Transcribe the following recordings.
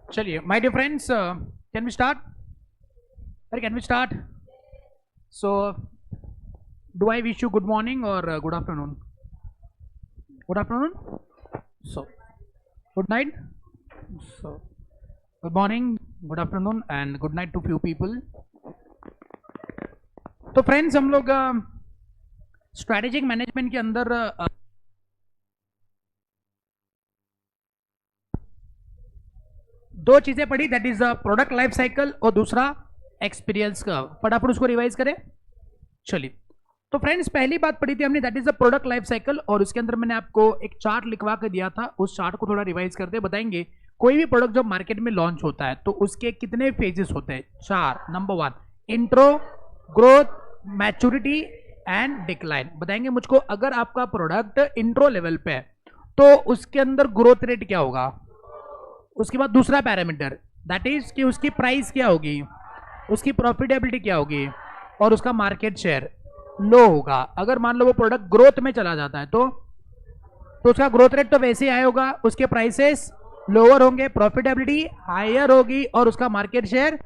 चलिए my dear friends, can we start? अरे can we start? So do I wish you good morning और good afternoon? Good afternoon. So good night. So good morning, good afternoon and good night to few people. तो friends, हम लोग strategic management के अंदर दो चीजें पढ़ी, that is product life cycle और दूसरा एक्सपीरियंस का. फटाफट उसको रिवाइज करें. चलिए, तो फ्रेंड्स पहली बात पढ़ी थी हमने, that is the product life cycle, और उसके अंदर मैंने आपको एक चार्ट लिखवा के दिया था. उस चार्ट को थोड़ा रिवाइज करते बताएंगे. कोई भी प्रोडक्ट जब मार्केट में लॉन्च होता है तो उसके कितने फेजेस होते हैं? 4. Number 1 intro, growth, maturity and decline. बताएंगे मुझको, अगर आपका प्रोडक्ट इंट्रो लेवल पे है तो उसके अंदर ग्रोथ रेट क्या होगा? उसके बाद दूसरा पैरामीटर दैट इज कि उसकी प्राइस क्या होगी, उसकी प्रॉफिटेबिलिटी क्या होगी, और उसका मार्केट शेयर लो होगा. अगर मान लो वो प्रोडक्ट ग्रोथ में चला जाता है तो उसका ग्रोथ रेट तो वैसे ही हाई होगा, उसके प्राइसेस लोअर होंगे, प्रॉफिटेबिलिटी हायर होगी और उसका मार्केट शेयर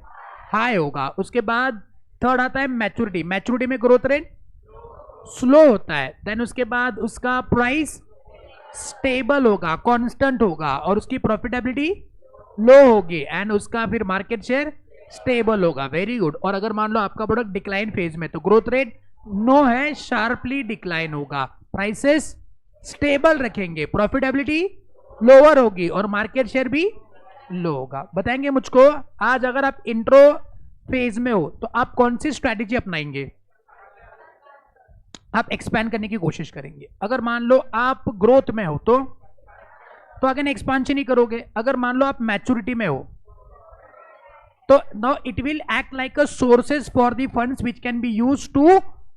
हाई होगा. उसके बाद थर्ड आता है मैच्योरिटी. मैच्योरिटी में ग्रोथ रेट स्लो होता है. देन उसके बाद उसका प्राइस स्टेबल होगा, कांस्टेंट होगा, और उसकी प्रॉफिटेबिलिटी लो होगी एंड उसका फिर मार्केट शेयर स्टेबल होगा. Very good. और अगर मान लो आपका प्रोडक्ट डिक्लाइन फेज में तो ग्रोथ रेट नो है, शार्पली डिक्लाइन होगा, प्राइसेस स्टेबल रखेंगे, प्रॉफिटेबिलिटी लोअर होगी और मार्केट शेयर भी लो होगा. बताएंगे मुझको, आज अगर आप इंट्रो फेज में हो तो आप कौन सी स्ट्रैटेजी अपनाएंगे? आप एक्सपैंड करने की कोशिश करेंगे. अगर मान लो आप ग्रोथ में हो तो अगेन एक्सपांशन ही करोगे. अगर मान लो आप मैच्योरिटी में हो तो now it will act like a sources for the funds which can be used to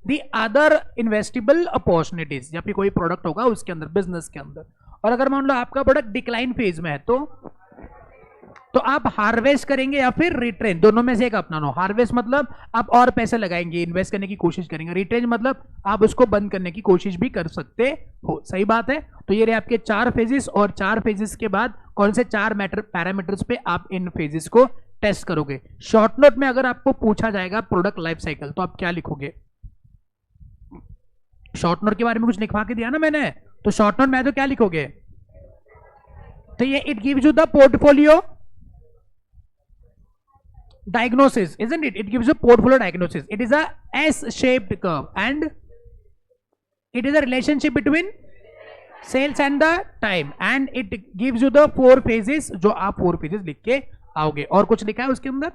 the other investable opportunities, या फिर कोई प्रोडक्ट होगा उसके अंदर, बिजनेस के अंदर. और अगर मान लो आपका प्रोडक्ट डिक्लाइन फेज में है तो आप हार्वेस्ट करेंगे या फिर रिट्रेन, दोनों में से एक अपनाना. हार्वेस्ट मतलब आप और पैसे लगाएंगे, इन्वेस्ट करने की कोशिश करेंगे. रिट्रेन मतलब आप उसको बंद करने की कोशिश भी कर सकते हो. सही बात है. तो ये रहे आपके 4 फेजेस, और 4 फेजेस के बाद कौन से 4 पैरामीटर्स पे आप इन फेजेस को टेस्ट करोगे. शॉर्ट नोट में अगर आपको पूछा जाएगा प्रोडक्ट लाइफ साइकिल तो आप क्या लिखोगे? शॉर्ट नोट के बारे में कुछ लिखवा के दिया ना मैंने, तो शॉर्ट नोट में तो क्या लिखोगे? तो ये it gives you the portfolio diagnosis, isn't it? It gives you portfolio diagnosis. It is a S-shaped curve and it is a relationship between sales and the time, and it gives you the 4 phases, जो आप 4 phases लिख के आओगे. और कुछ लिखा है उसके अंदर?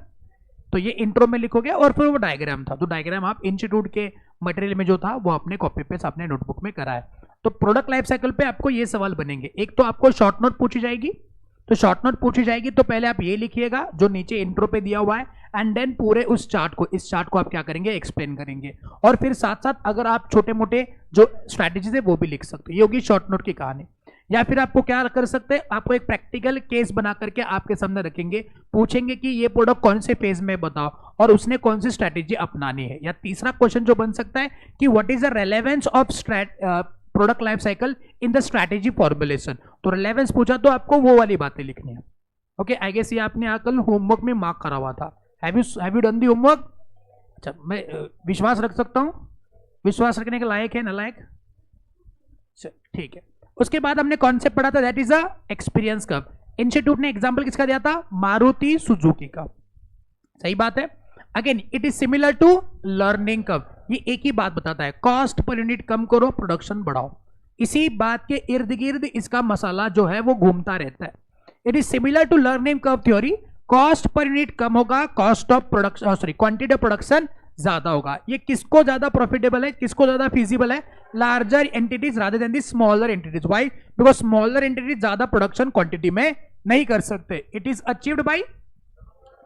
तो ये इंट्रो में लिखोगे और फिर वो डायग्राम था, तो डायग्राम आप इंस्टीट्यूट के मटेरियल में जो था वो अपने कॉपी पेस्ट अपने नोटबुक में करा है. तो प्रोडक्ट लाइफ साइकिल पे आपको ये सवाल बनेंगे. एक तो आपको शॉर्ट नोट पूछी जाएगी, तो शॉर्ट नोट पूछी जाएगी तो पहले आप ये लिखिएगा जो नीचे इंट्रो पे दिया हुआ है, एंड देन पूरे उस चार्ट को, इस चार्ट को आप क्या करेंगे? एक्सप्लेन करेंगे. और फिर साथ साथ अगर आप छोटे मोटे जो स्ट्रैटेजीज है वो भी लिख सकते हैं. ये होगी शॉर्ट नोट की कहानी. या फिर आपको क्या कर सकते हैं, आपको एक प्रैक्टिकल केस बना करके आपके सामने रखेंगे, पूछेंगे कि ये प्रोडक्ट कौन से फेज में बताओ और उसने कौन सी स्ट्रैटेजी अपनानी है. या तीसरा क्वेश्चन जो बन सकता है कि what is the relevance of product life cycle in the strategy formulation. तो रिलेवेंस पूछा तो आपको वो वाली बातें लिखनी है. ओके, आई गेस ये आपने कल होमवर्क में मार्क करा हुआ था. Have you done the homework? अच्छा, मैं विश्वास रख सकता हूं? विश्वास रखने के लायक है, नालायक? ठीक है. उसके बाद हमने कॉन्सेप्ट पढ़ा था, that is a experience curve. Institute ने एग्जांपल किसका दिया था? मारुति सुजुकी का. सही बात है. Again it is similar to learning curve. ये एक ही बात बताता है, कॉस्ट पर यूनिट कम करो, प्रोडक्शन बढ़ाओ. इसी बात के इर्द गिर्द इसका मसाला जो है वो घूमता रहता है. It is similar to learning curve theory. Cost per unit कम होगा, cost of production, sorry, quantity of production ज्यादा होगा. ये किसको ज्यादा प्रॉफिटेबल है, किसको ज्यादा फिजिबल है? Larger entities rather than the smaller entities. Why? Because smaller entities ज्यादा प्रोडक्शन क्वांटिटी में नहीं कर सकते. It is achieved by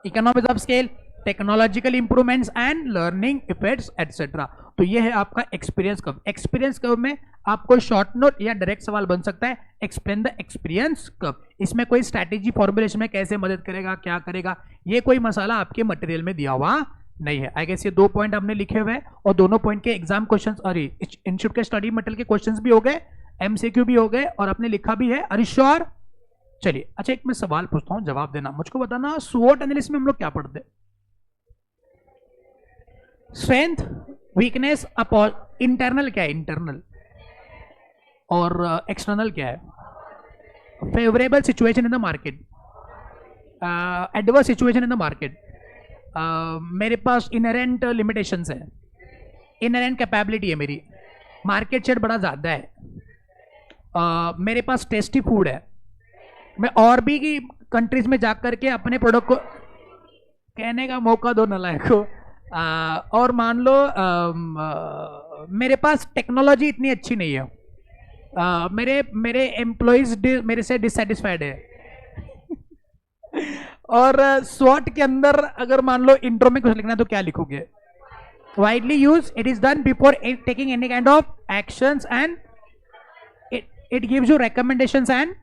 economics of scale, technological improvements and learning effects etcetera. तो ये है आपका एक्सपीरियंस कर्व. एक्सपीरियंस कर्व में आपको शॉर्ट नोट या डायरेक्ट सवाल बन सकता है, एक्सप्लेन द एक्सपीरियंस कर्व. इसमें कोई स्ट्रैटेजी फॉर्मुलेशन में कैसे मदद करेगा, क्या करेगा, ये कोई मसाला आपके मटेरियल में दिया हुआ नहीं है. आई गेस ये 2 पॉइंट हमने लिखे हुए हैं और दोनों पॉइंट के एग्जाम क्वेश्चंस, और इंस्टीट्यूट के स्टडी मटेरियल के क्वेश्चंस भी हो गए, एमसीक्यू भी हो गए, और आपने लिखा भी है. Are you sure? चलिए, अच्छा एक मैं सवाल पूछता हूं, जवाब देना। मुझको बताना, स्वॉट एनालिसिस में हम लोग क्या पढ़ते हैं? स्ट्रेंथ, वीकनेस, इंटरनल क्या है, इंटरनल, और एक्सटर्नल क्या है? Favourable situation in the market, adverse situation in the market, मेरे पास इनहेरेंट लिमिटेशंस है, इनहेरेंट कैपेबिलिटी है मेरी, मार्केट शेयर बड़ा ज़्यादा है, मेरे पास टेस्टी फूड है, मैं और भी की कंट्रीज में जा करके अपने प्रोडक्ट को कहने का मौका दो नालायक को, और मान लो मेरे पास टेक्नोलॉजी इतनी अच्छी नहीं है, मेरे मेरे एम्प्लॉयज मेरे से डिससेटिस्फाइड है और स्वॉट के अंदर अगर मान लो इंट्रो में कुछ लिखना है तो क्या लिखोगे? Widely use, it is done before taking any kind of actions and it gives you recommendations and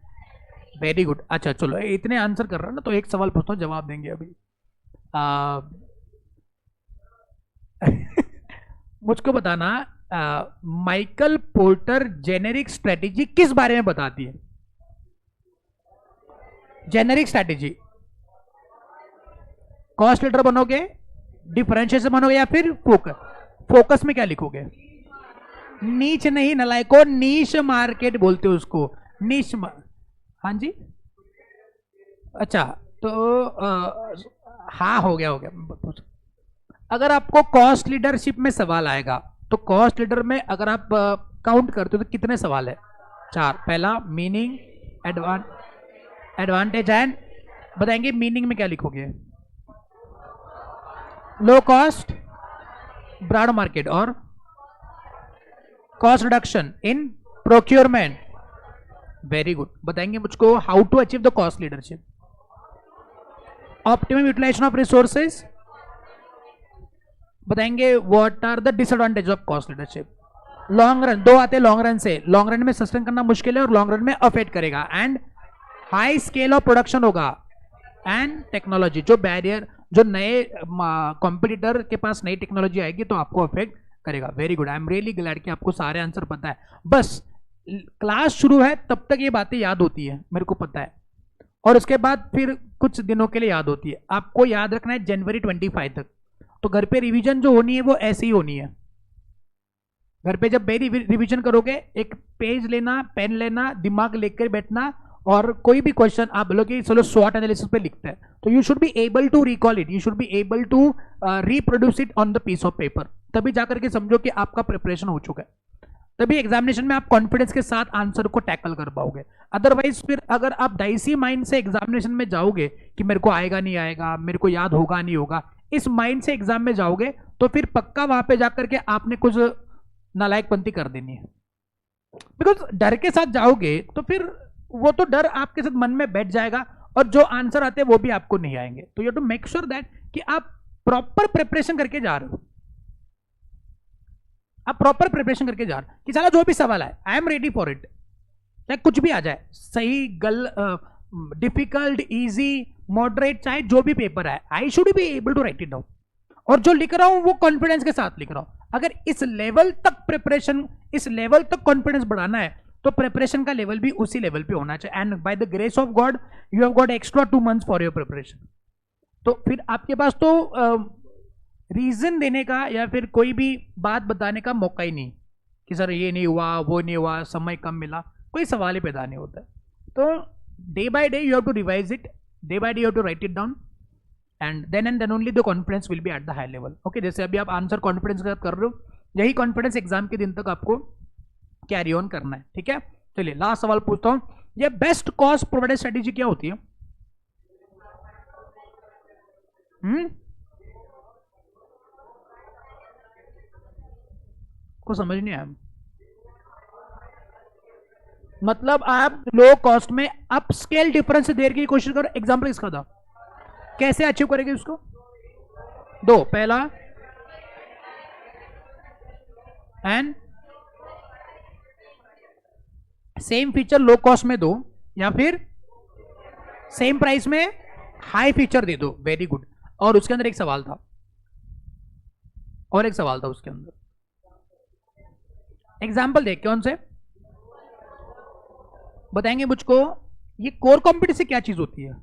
very good. अच्छा चलो, इतने आंसर कर रहा है ना, तो एक सवाल पूछता हूँ, जवाब देंगे अभी। मुझको बताना, माइकल पोर्टर जेनेरिक स्ट्रेटेजी किस बारे में बताती है? जेनेरिक स्ट्रेटेजी, कॉस्ट लीडर बनोगे, डिफरेंशिएशन बनोगे, या फिर फोकस? फोकस में क्या लिखोगे? नीच नहीं नलायको, नीश मार्केट बोलते हो उसको, नीश। हाँ जी, अच्छा तो हाँ हो गया हो गया। अगर आपको कॉस्ट लीडरशिप में सवाल आएगा तो कॉस्ट लीडर में अगर आप काउंट करते हो तो कितने सवाल है? 4। पहला मीनिंग, एडवांटेज एंड, बताएंगे मीनिंग में क्या लिखोगे? लो कॉस्ट, ब्रॉड मार्केट, और cost reduction in procurement. Very good. बताएंगे मुझको how to achieve the cost leadership? Optimum utilisation of resources. बताएंगे what are the disadvantage of cost leadership? Long run, दो आते हैं लॉन्ग रन से, long run में sustain करना मुश्किल है और लॉन्ग रन में अफेक्ट करेगा, and high scale of production होगा, एंड टेक्नोलॉजी, जो बैरियर, जो नए कॉम्पिटिटर के पास नई टेक्नोलॉजी आएगी तो आपको अफेक्ट करेगा। Very good, I am really glad कि आपको सारे आंसर पता है। बस क्लास शुरू है तब तक ये बातें याद होती है, मेरे को पता है, और उसके बाद फिर कुछ दिनों के लिए याद होती है। आपको याद रखना है जनवरी 25 तक, तो घर पे रिवीजन जो होनी है वो ऐसी ही होनी है। घर पे जब रिवीजन करोगे, एक पेज लेना, पेन लेना, दिमाग लेकर बैठना, और कोई भी क्वेश्चन आप बोलोगे चलो स्वॉट एनालिसिस पे लिखते हैं, तो you should be able to recall it, you should be able to reproduce it on the piece of paper, तभी जाकर के समझो कि आपका प्रिपरेशन हो चुका है, तभी एग्जामिनेशन में आप कॉन्फिडेंस के साथ आंसर को टैकल कर पाओगे। अदरवाइज फिर अगर आप डाइसी माइंड से एग्जामिनेशन में जाओगे कि मेरे को आएगा नहीं आएगा, मेरे को याद होगा नहीं होगा, इस माइंड से एग्जाम में जाओगे तो फिर पक्का वहां पे जाकर के आपने कुछ नालायकपंती कर देनी है। बिकॉज डर के साथ जाओगे तो फिर वो तो डर आपके साथ मन में बैठ जाएगा, और जो आंसर आते हैं वो भी आपको नहीं आएंगे। तो you to make sure that कि आप प्रॉपर प्रिपरेशन करके जा रहे हो, आप प्रॉपर प्रिपरेशन करके जा रहे हो कि साला जो भी सवाल आए I am ready for it, चाहे कुछ भी आ जाए, सही गल, डिफिकल्ट, इजी, मॉडरेट, चाहे जो भी पेपर है, I should be able to write it down, और जो लिख रहा हूं वो कॉन्फिडेंस के साथ लिख रहा हूं। अगर इस लेवल तक प्रिपरेशन, इस लेवल तक कॉन्फिडेंस बढ़ाना है तो प्रिपरेशन का लेवल भी उसी लेवल पे होना चाहिए, and by the grace of God you have got extra 2 months for your preparation. तो फिर आपके पास तो रीजन देने का या फिर कोई भी बात बताने का मौका ही नहीं कि सर ये नहीं हुआ, वो नहीं हुआ, समय कम मिला, कोई सवाल ही पैदा नहीं होता। तो day by day you have to revise it, day by day you have to write it down, and then only the confidence will be at the high level. Okay, जैसे अभी आप आंसर कॉन्फिडेंस के साथ कर रहे हो, यही confidence exam के दिन तक आपको कैरी ऑन करना है। ठीक है, चलिए लास्ट सवाल पूछता हूं, ये बेस्ट कॉस्ट प्रोवाइडेड स्ट्रेटेजी क्या होती है? को समझ नहीं आया, मतलब आप लो कॉस्ट में अप स्केल डिफरेंस देने की कोशिश करो। एग्जांपल इसका था, कैसे अचीव करेंगे उसको? 2, पहला and same feature low cost में दो, या फिर सेम प्राइस में हाई फीचर दे दो। Very good. और उसके अंदर एक सवाल था, और एक सवाल था उसके अंदर, एग्जाम्पल देख कौन से बताएंगे मुझको? ये कोर कॉम्पिटेंसी क्या चीज होती है?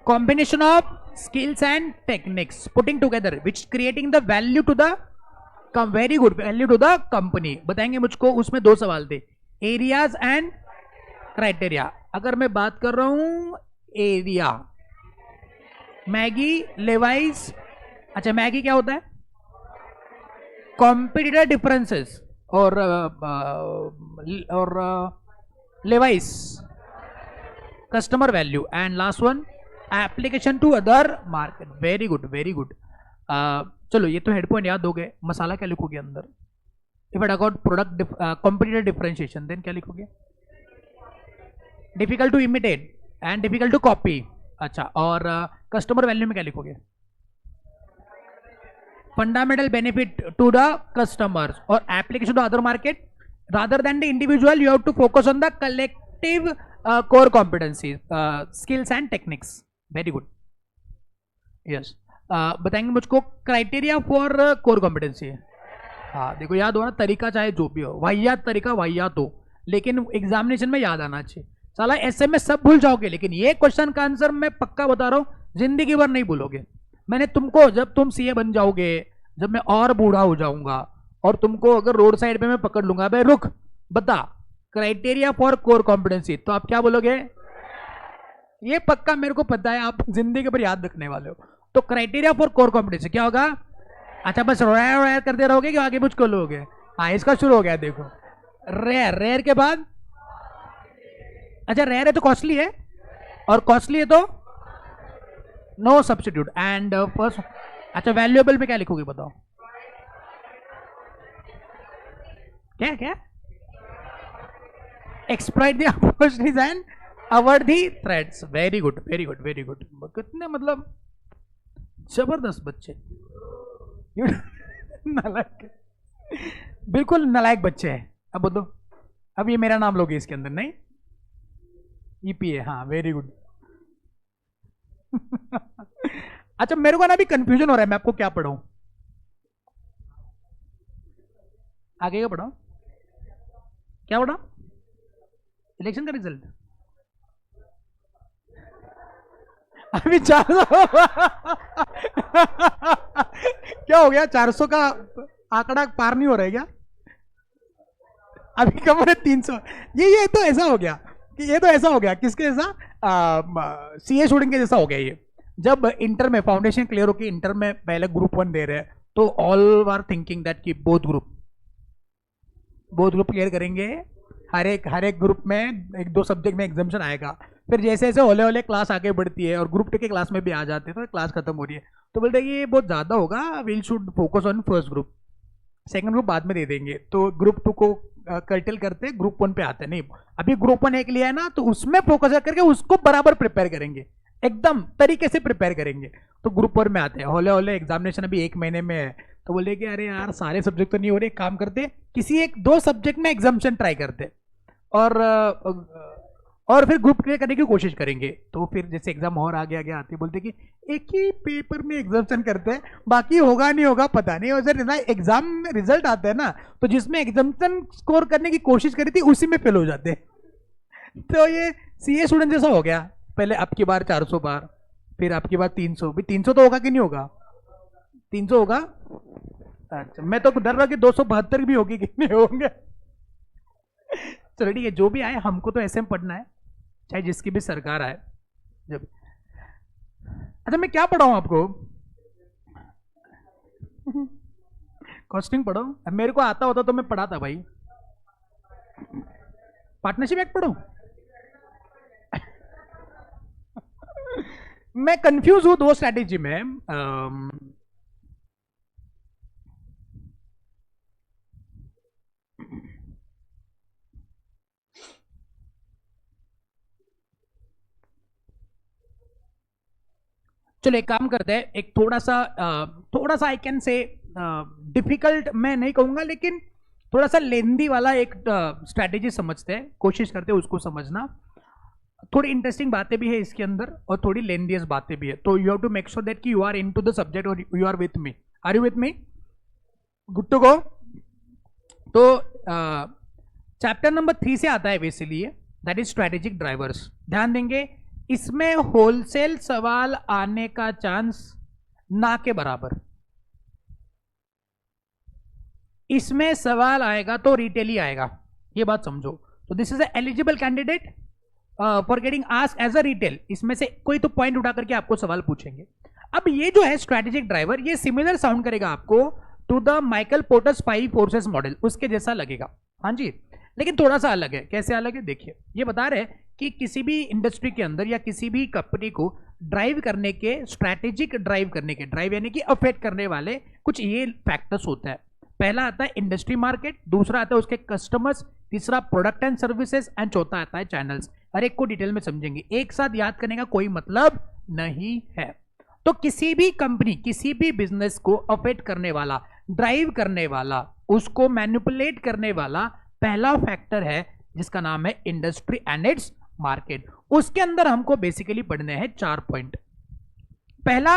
Combination of skills and techniques putting together which creating the value to the very good value to the company. बताएंगे मुझको, उसमें दो सवाल थे, एरियाज एंड क्राइटेरिया। अगर मैं बात कर रहा हूं एरिया, मैगी, लेवाइस, अच्छा मैगी क्या होता है? कॉम्पिटिटर डिफरेंसेस, और Levi's customer value, and last one application to other market. Very good very good. चलो ये तो हेड पॉइंट याद हो गए। मसाला क्या लिखोगे अंदर? If it about product competitor differentiation, then क्या लिखोगे? Difficult to imitate and difficult to copy. अच्छा, और कस्टमर वैल्यू में क्या लिखोगे? Fundamental benefit to the customers, और application to other market rather than the individual you have to focus on the collective core competencies, skills and techniques. Very good. Yes. बताएंगे मुझको criteria for core competency. हाँ देखो, याद हो ना, तरीका चाहे जो भी हो, वाहियात तरीका वाहियात हो, लेकिन एग्जामिनेशन में याद आना चाहिए। साला ऐसे में सब भूल जाओगे, लेकिन ये क्वेश्चन का आंसर मैं पक्का बता रहा हूँ जिंदगी भर नहीं भूलोगे। मैंने तुमको, जब तुम सीए बन जाओगे, जब मैं और बूढ़ा हो जाऊंगा और तुमको अगर रोड साइड पे मैं पकड़ लूंगा, भाई रुक बता क्राइटेरिया फॉर कोर कॉम्पिटेंसी, तो आप क्या बोलोगे? ये पक्का मेरे को पता है, आप जिंदगी भर याद रखने वाले हो। तो क्राइटेरिया फॉर कोर कॉम्पिटेंसी क्या होगा? अच्छा बस रोया रोया करते रहोगे कि आगे मुझको लोगे? हाँ इसका शुरू हो गया, देखो रेयर, रेयर के बाद अच्छा रेयर है तो कॉस्टली है, और कॉस्टली है तो नो सब्स्टिट्यूट, एंड फर्स्ट अच्छा वैल्यूएबल में क्या लिखोगे बताओ? क्या क्या? Exploit the opportunities and avoid the threats. Very good very good very good. कितने मतलब जबरदस्त बच्चे, नालायक, बिल्कुल नालायक बच्चे हैं। अब बोलो, अब ये मेरा नाम लोगे इसके अंदर? नहीं, ईपीए, हाँ वेरी गुड। अच्छा मेरे को ना अभी कंफ्यूजन हो रहा है, मैं आपको क्या पढ़ाऊं? आगे का पढ़ाओ, क्या पढ़ा? इलेक्शन का रिजल्ट अभी 400 क्या हो गया? 400 का आंकड़ा पार नहीं हो रहा है क्या? अभी कम है 300। ये तो ऐसा हो गया कि ये तो ऐसा हो गया, किसके जैसा? सीए स्टूडेंट के जैसा हो गया ये। जब इंटर में फाउंडेशन क्लियर हो कि इंटर में पहले ग्रुप 1 दे रहे हैं, तो ऑल आर थिंकिंग दैट कि बोथ ग्रुप क्लियर करेंगे। हर एक ग्रुप में एक दो सब्जेक्ट में एग्जामिशन आएगा। फिर जैसे जैसे होले होले क्लास आगे बढ़ती है और ग्रुप 2 के क्लास में भी आ जाते हैं, तो क्लास खत्म हो रही है, तो बोलते हैं कि ये बहुत ज़्यादा होगा, we'll should focus on first group, second group बाद में दे देंगे। तो ग्रुप 2 को कर्टेल करते ग्रुप 1 पे आते। नहीं, अभी ग्रुप 1 एक लिया है ना, तो उसमें फोकस करके उसको बराबर प्रिपेयर करेंगे, एकदम तरीके से प्रिपेयर करेंगे, तो ग्रुप 1 में आते हैं। होले होले एग्जामिनेशन अभी 1 महीने में है, तो बोले कि अरे यार सारे सब्जेक्ट तो नहीं हो रहे, काम करते किसी 1-2 सब्जेक्ट में एग्जामिनेशन ट्राई करते, और फिर ग्रुप क्लियर करने की कोशिश करेंगे। तो फिर जैसे एग्जाम और आगे आगे आते बोलते कि एक ही पेपर में एग्जामिनेशन करते हैं, बाकी होगा नहीं होगा पता नहीं, और जब एग्जाम में रिजल्ट आता है ना, तो जिसमें एग्जामिनेशन स्कोर करने की कोशिश करी थी उसी में फेल हो जाते हैं। तो ये सीए स्टूडेंट जैसा हो गया, पहले आपकी बार 400 बार, फिर आपकी बार 300, भी 300 तो होगा कि नहीं होगा? 300 होगा। अच्छा मैं तो डर रहा कि 272 भी होगी कि नहीं होंगे। चलो ठीक है, जो भी आए, हमको तो ऐसे में पढ़ना है, चाहे जिसकी भी सरकार आए। जब अच्छा मैं क्या पढ़ाऊं आपको? कॉस्टिंग पढ़ो। अब मेरे को आता होता तो मैं पढ़ाता भाई। पार्टनरशिप एक्ट पढ़ो। मैं कंफ्यूज हूं 2 स्ट्रैटेजी में। चलो एक काम करते हैं, एक थोड़ा सा आई कैन से डिफिकल्ट मैं नहीं कहूंगा, लेकिन थोड़ा सा लेंदी वाला एक स्ट्रैटेजी समझते हैं, कोशिश करते हैं उसको समझना। थोड़ी इंटरेस्टिंग बातें भी है इसके अंदर और थोड़ी लेंदियस बातें भी है, तो you have to make sure that कि you are into the subject और you are with me. Are you with me? Good to go. तो चैप्टर नंबर 3 से आता है बेसिकली ये, दैट इज स्ट्रैटेजिक ड्राइवर्स। ध्यान देंगे, इसमें होलसेल सवाल आने का चांस ना के बराबर। इसमें सवाल आएगा तो रिटेल ही आएगा, ये बात समझो। तो this is eligible candidate for getting asked as a retail. इसमें से कोई तो पॉइंट उठा करके आपको सवाल पूछेंगे। अब ये जो है स्ट्रैटेजिक ड्राइवर, ये सिमिलर साउंड करेगा आपको to the Michael Porter's 5 forces model, उसके जैसा लगेगा। हाँ जी, लेकिन थोड़ा सा अलग है। कैसे अलग है? देखिए, ये बता रहे हैं कि किसी भी इंडस्ट्री के अंदर या किसी भी कंपनी को ड्राइव करने के, स्ट्रैटेजिक ड्राइव करने के, ड्राइव यानी कि अफेक्ट करने वाले कुछ ये फैक्टर्स होता है। पहला आता है इंडस्ट्री मार्केट, दूसरा आता है उसके कस्टमर्स, तीसरा प्रोडक्ट एंड सर्विसेज, एंड चौथा आता है चैनल्स। हर एक को डिटेल में समझेंगे, एक साथ याद करने का कोई मतलब नहीं है। तो किसी भी कंपनी, किसी भी बिजनेस को अफेक्ट करने वाला, ड्राइव करने वाला, उसको मैनिपुलेट करने वाला पहला फैक्टर है जिसका नाम है इंडस्ट्री एंड इट्स मार्केट। उसके अंदर हमको बेसिकली पढ़ने हैं 4 पॉइंट। पहला,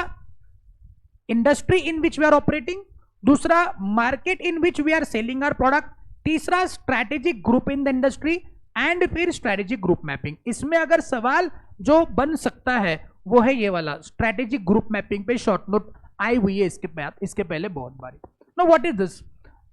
industry in which we are operating, दूसरा market in which we are selling our product, तीसरा strategic group in the industry, and फिर स्ट्रैटेजिक ग्रुप मैपिंग। इसमें अगर सवाल जो बन सकता है वो है ये वाला, स्ट्रैटेजिक ग्रुप मैपिंग पे शॉर्ट नोट आई हुई है इसके पहले बहुत बारी। Know what is this?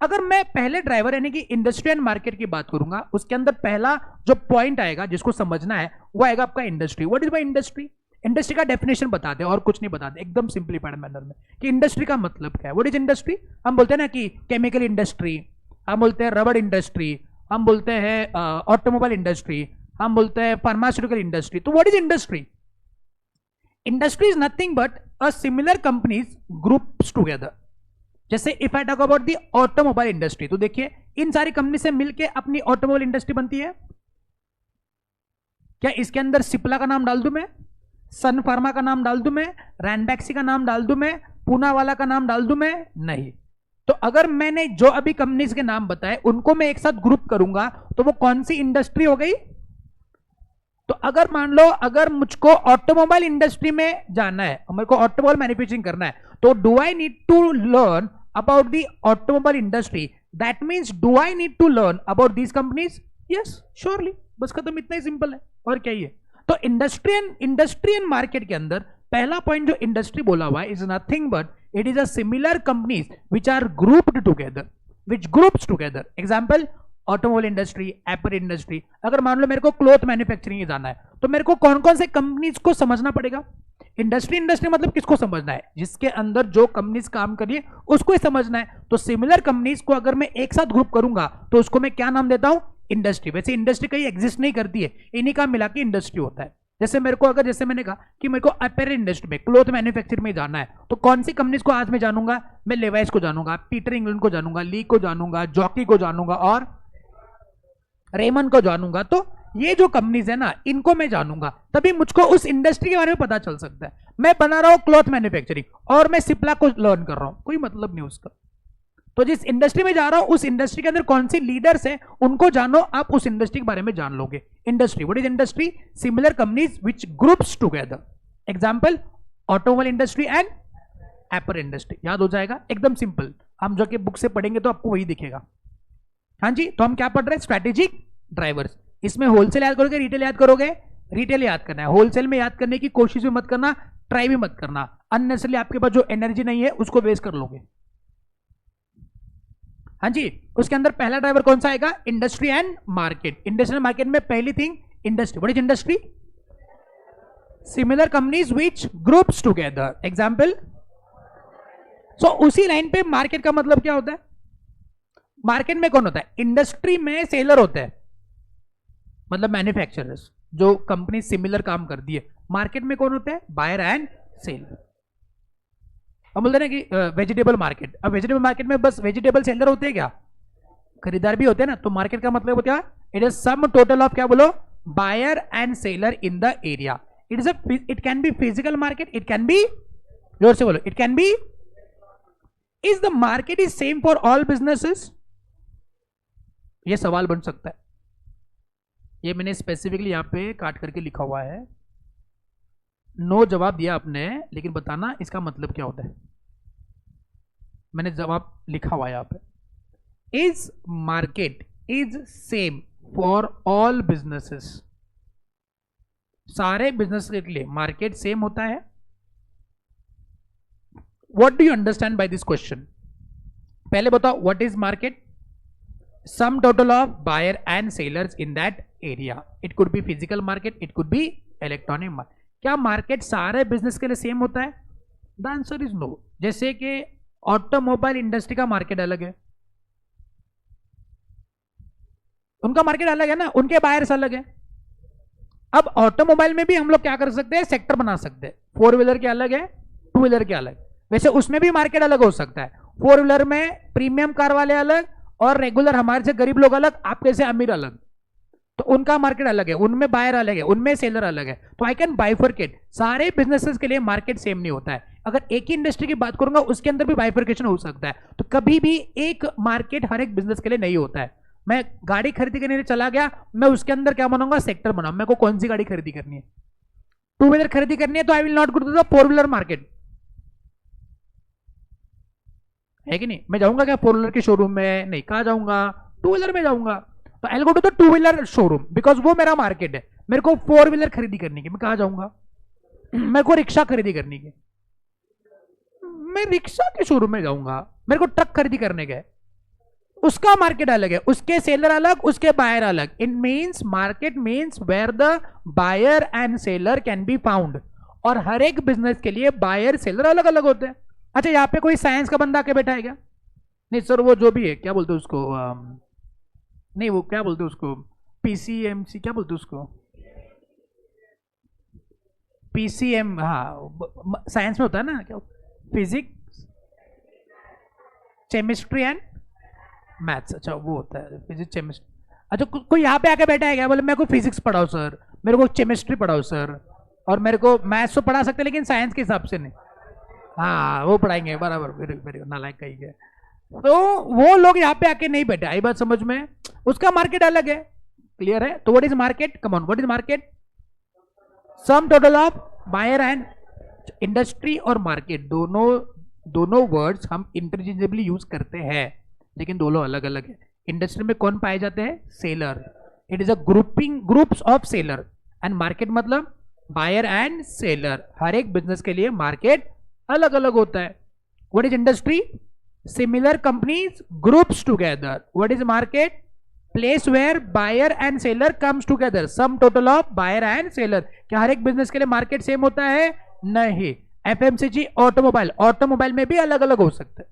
अगर मैं पहले ड्राइवर यानी कि इंडस्ट्री एंड मार्केट की बात करूंगा, उसके अंदर पहला जो पॉइंट आएगा जिसको समझना है वो आएगा आपका industry. What is my industry? Industry का डेफिनेशन बता दे और कुछ नहीं बता दे, एकदम सिंपलीफाइड मैनर में, कि इंडस्ट्री का मतलब क्या है। What is industry? हम बोलते हैं ना कि केमिकल इंडस्ट्री, हम बोलते हैं रबड़ इंडस्ट्री, हम बोलते हैं ऑटोमोबाइल इंडस्ट्री, हम बोलते हैं फार्मास्यूटिकल इंडस्ट्री। तो what is industry? Industry is nothing but a similar companies groups together. जैसे if I talk about the automobile industry, तो देखिए इन सारी कंपनी से मिलकर अपनी ऑटोमोबाइल इंडस्ट्री बनती है। क्या इसके अंदर सिप्ला का नाम डाल दूं मैं, सन फार्मा का नाम डाल दूं मैं, रैनबैक्सी का नाम डाल दूं मैं, पूना वाला का नाम डाल दूं मैं? नहीं। तो अगर मैंने जो अभी कंपनीज के नाम बताए उनको मैं एक साथ ग्रुप करूंगा तो वो कौन सी इंडस्ट्री हो गई? तो अगर मान लो, अगर मुझको ऑटोमोबाइल इंडस्ट्री में जाना है, मेरे को ऑटोमोबाइल मैन्युफैक्चरिंग करना है, तो do I need to learn about the automobile industry? That means do I need to learn about these companies? Yes, surely. बस खत्म, इतना ही सिंपल है, और क्या ही है। तो इंडस्ट्री एंड मार्केट के अंदर पहला पॉइंट जो इंडस्ट्री बोला हुआ है is nothing but it is a similar companies which are grouped together, which groups together. Example, automobile industry, apparel industry. अगर मान लो मेरे को क्लॉथ मैन्युफैक्चरिंग में जाना है तो मेरे को कौन कौन से कंपनीज को समझना पड़ेगा? इंडस्ट्री मतलब किसको समझना है? जिसके अंदर जो कंपनीज काम कर रही है उसको ही समझना है। तो सिमिलर कंपनीज को अगर मैं एक साथ ग्रुप करूंगा तो उसको मैं क्या नाम देता हूं? इंडस्ट्री। वैसे इंडस्ट्री कहीं एग्जिस्ट नहीं करती है, इन्हीं का मिला के इंडस्ट्री होता है। जैसे मेरे को, अगर जैसे मैंने कहा कि मेरे को अपैरल इंडस्ट्री में, क्लॉथ मैन्युफैक्चरिंग में जाना है, तो कौन सी कंपनीज को आज मैं जानूंगा? मैं लेवाइस को जानूंगा, पीटर इंग्लैंड को जानूंगा, ली को जानूंगा, जॉकी को जानूंगा और रेमन को जानूंगा। तो ये जो कंपनीज है ना, इनको मैं जानूंगा, तभी मुझको उस इंडस्ट्री के बारे में पता चल सकता है। मैं बना रहा हूं क्लॉथ मैन्युफैक्चरिंग और मैं सिप्ला को लर्न कर रहा हूं, कोई मतलब नहीं उसका। तो जिस इंडस्ट्री में जा रहा हूं उस इंडस्ट्री के अंदर कौन सी लीडर्स हैं उनको जानो, आप उस इंडस्ट्री के बारे में जान लोगे। Industry, what is industry? Similar companies which groups together. Example, automobile industry and एपर इंडस्ट्री। याद हो जाएगा, एकदम सिंपल। हम जो कि बुक से पढ़ेंगे तो आपको वही दिखेगा। हाँ जी, तो हम क्या पढ़ रहे हैं? Strategic drivers. इसमें होलसेल याद करोगे, रिटेल याद करोगे? रिटेल याद करना है। होलसेल में याद करने की कोशिश भी मत करना, ट्राई भी मत करना। अननेसेसरली आपके पास जो एनर्जी नहीं है उसको वेस्ट कर लोगे। हाँ जी, उसके अंदर पहला ड्राइवर कौन सा आएगा? Industry and market. Industry and market में पहली thing industry. What is industry? Similar companies which groups together. Example, so उसी लाइन पे मार्केट का मतलब क्या होता है? मार्केट में कौन होता है? इंडस्ट्री में सेलर होते हैं, मतलब मैन्युफैक्चरर्स, जो कंपनी सिमिलर काम करती है। मार्केट में कौन होता है? Buyer and seller. हम बोलते हैं ना कि वेजिटेबल मार्केट। अब वेजिटेबल मार्केट में बस वेजिटेबल सेलर होते हैं क्या? खरीदार भी होते हैं ना। तो मार्केट का मतलब होता है it is sum total of, क्या बोलो? Buyer and seller in the area. It can be physical market, it can be, जोर से बोलो, it can be. Is the market is same for all businesses? ये सवाल बन सकता है। ये मैंने स्पेसिफिकली यहां पे काट करके लिखा हुआ है। नो जवाब दिया आपने, लेकिन बताना इसका मतलब क्या होता है। मैंने जवाब लिखा हुआ है यहां पे। Is market is same for all businesses, सारे बिजनेस के लिए मार्केट सेम होता है. What do you understand by this question? पहले बताओ what is market? Sum total of buyer and sellers in that area. It could be physical market, it could be electronic market. क्या market सारे business के लिए same होता है? The answer is no. जैसे कि ऑटोमोबाइल इंडस्ट्री का market अलग है, उनका मार्केट अलग है ना, उनके बायर्स अलग है. अब ऑटोमोबाइल में भी हम लोग क्या कर सकते हैं, सेक्टर बना सकते हैं. फोर व्हीलर के अलग है, टू व्हीलर के अलग. वैसे उसमें भी मार्केट अलग हो सकता है. फोर व्हीलर में प्रीमियम कार वाले अलग और रेगुलर हमारे से गरीब लोग अलग, आपके से अमीर अलग. तो उनका मार्केट अलग है, उनमें बायर अलग है, उनमें सेलर अलग है. तो आई कैन बाइफरकेट. सारे बिजनेसेस के लिए मार्केट सेम नहीं होता है. अगर एक ही इंडस्ट्री की बात करूंगा उसके अंदर भी बाइफरकेशन हो सकता है. तो कभी भी एक मार्केट हर एक बिजनेस के लिए नहीं होता है. मैं गाड़ी खरीदी करने चला गया, मैं उसके अंदर क्या बनाऊंगा, सेक्टर बनाऊंगा. मेरे को कौन सी गाड़ी खरीदी करनी है, टू व्हीलर खरीदी करनी है, तो I will not go to the four wheeler market. है कि नहीं? मैं जाऊंगा क्या फोर व्हीलर के शोरूम में? नहीं. कहां जाऊंगा? टू व्हीलर में जाऊंगा. तो I will go to the two wheeler showroom because वो मेरा मार्केट है. मेरे को फोर व्हीलर खरीदी करनी है, मैं कहां जाऊंगा? मेरे को रिक्शा खरीदी करनी है, मैं रिक्शा के शोरूम में जाऊंगा. मेरे को ट्रक खरीदी करने का है, उसका मार्केट अलग है, उसके सेलर अलग, उसके बायर अलग. It means market means where the buyer and seller can be found. और हर एक बिजनेस के लिए बायर सेलर अलग अलग होते हैं. अच्छा, यहाँ पे कोई साइंस का बंदा आके बैठा है क्या? नहीं सर, वो जो भी है, क्या बोलते हैं उसको, नहीं वो क्या बोलते हैं उसको, पीसीएमसी, क्या बोलते हैं उसको, पीसीएम. हाँ, साइंस में होता है ना, क्या, फिजिक्स, केमिस्ट्री एंड मैथ्स. अच्छा, वो होता है फिजिक्स, केमिस्ट्री. अच्छा, कोई यहाँ पे आके बैठा है क्या? बोले मेरे को फिजिक्स पढ़ाओ सर, मेरे को केमिस्ट्री पढ़ाओ सर, और मेरे को मैथ्स तो पढ़ा सकते लेकिन साइंस के हिसाब से नहीं. हाँ, वो पढ़ाएंगे बराबर. वेरी नालायक कही गया. तो वो लोग यहाँ पे आके नहीं बैठे. आई बात समझ में? उसका मार्केट अलग है. क्लियर है? तो what is market? Come on, what is market? Sum total of buyer and industry. और मार्केट दोनों वर्ड्स हम इंटरचेंजेबली यूज करते हैं, लेकिन दोनों अलग अलग है. इंडस्ट्री में कौन पाए जाते हैं? Seller. It is a groups of seller. And market मतलब बायर एंड सेलर. हर एक बिजनेस के लिए मार्केट अलग अलग होता है. What is industry? Similar companies groups together. What is market? Place where buyer and seller comes together. Sum total of buyer and seller. क्या हर एक बिजनेस के लिए मार्केट सेम होता है? नहीं. एफएमसीजी, ऑटोमोबाइल में भी अलग अलग हो सकता है.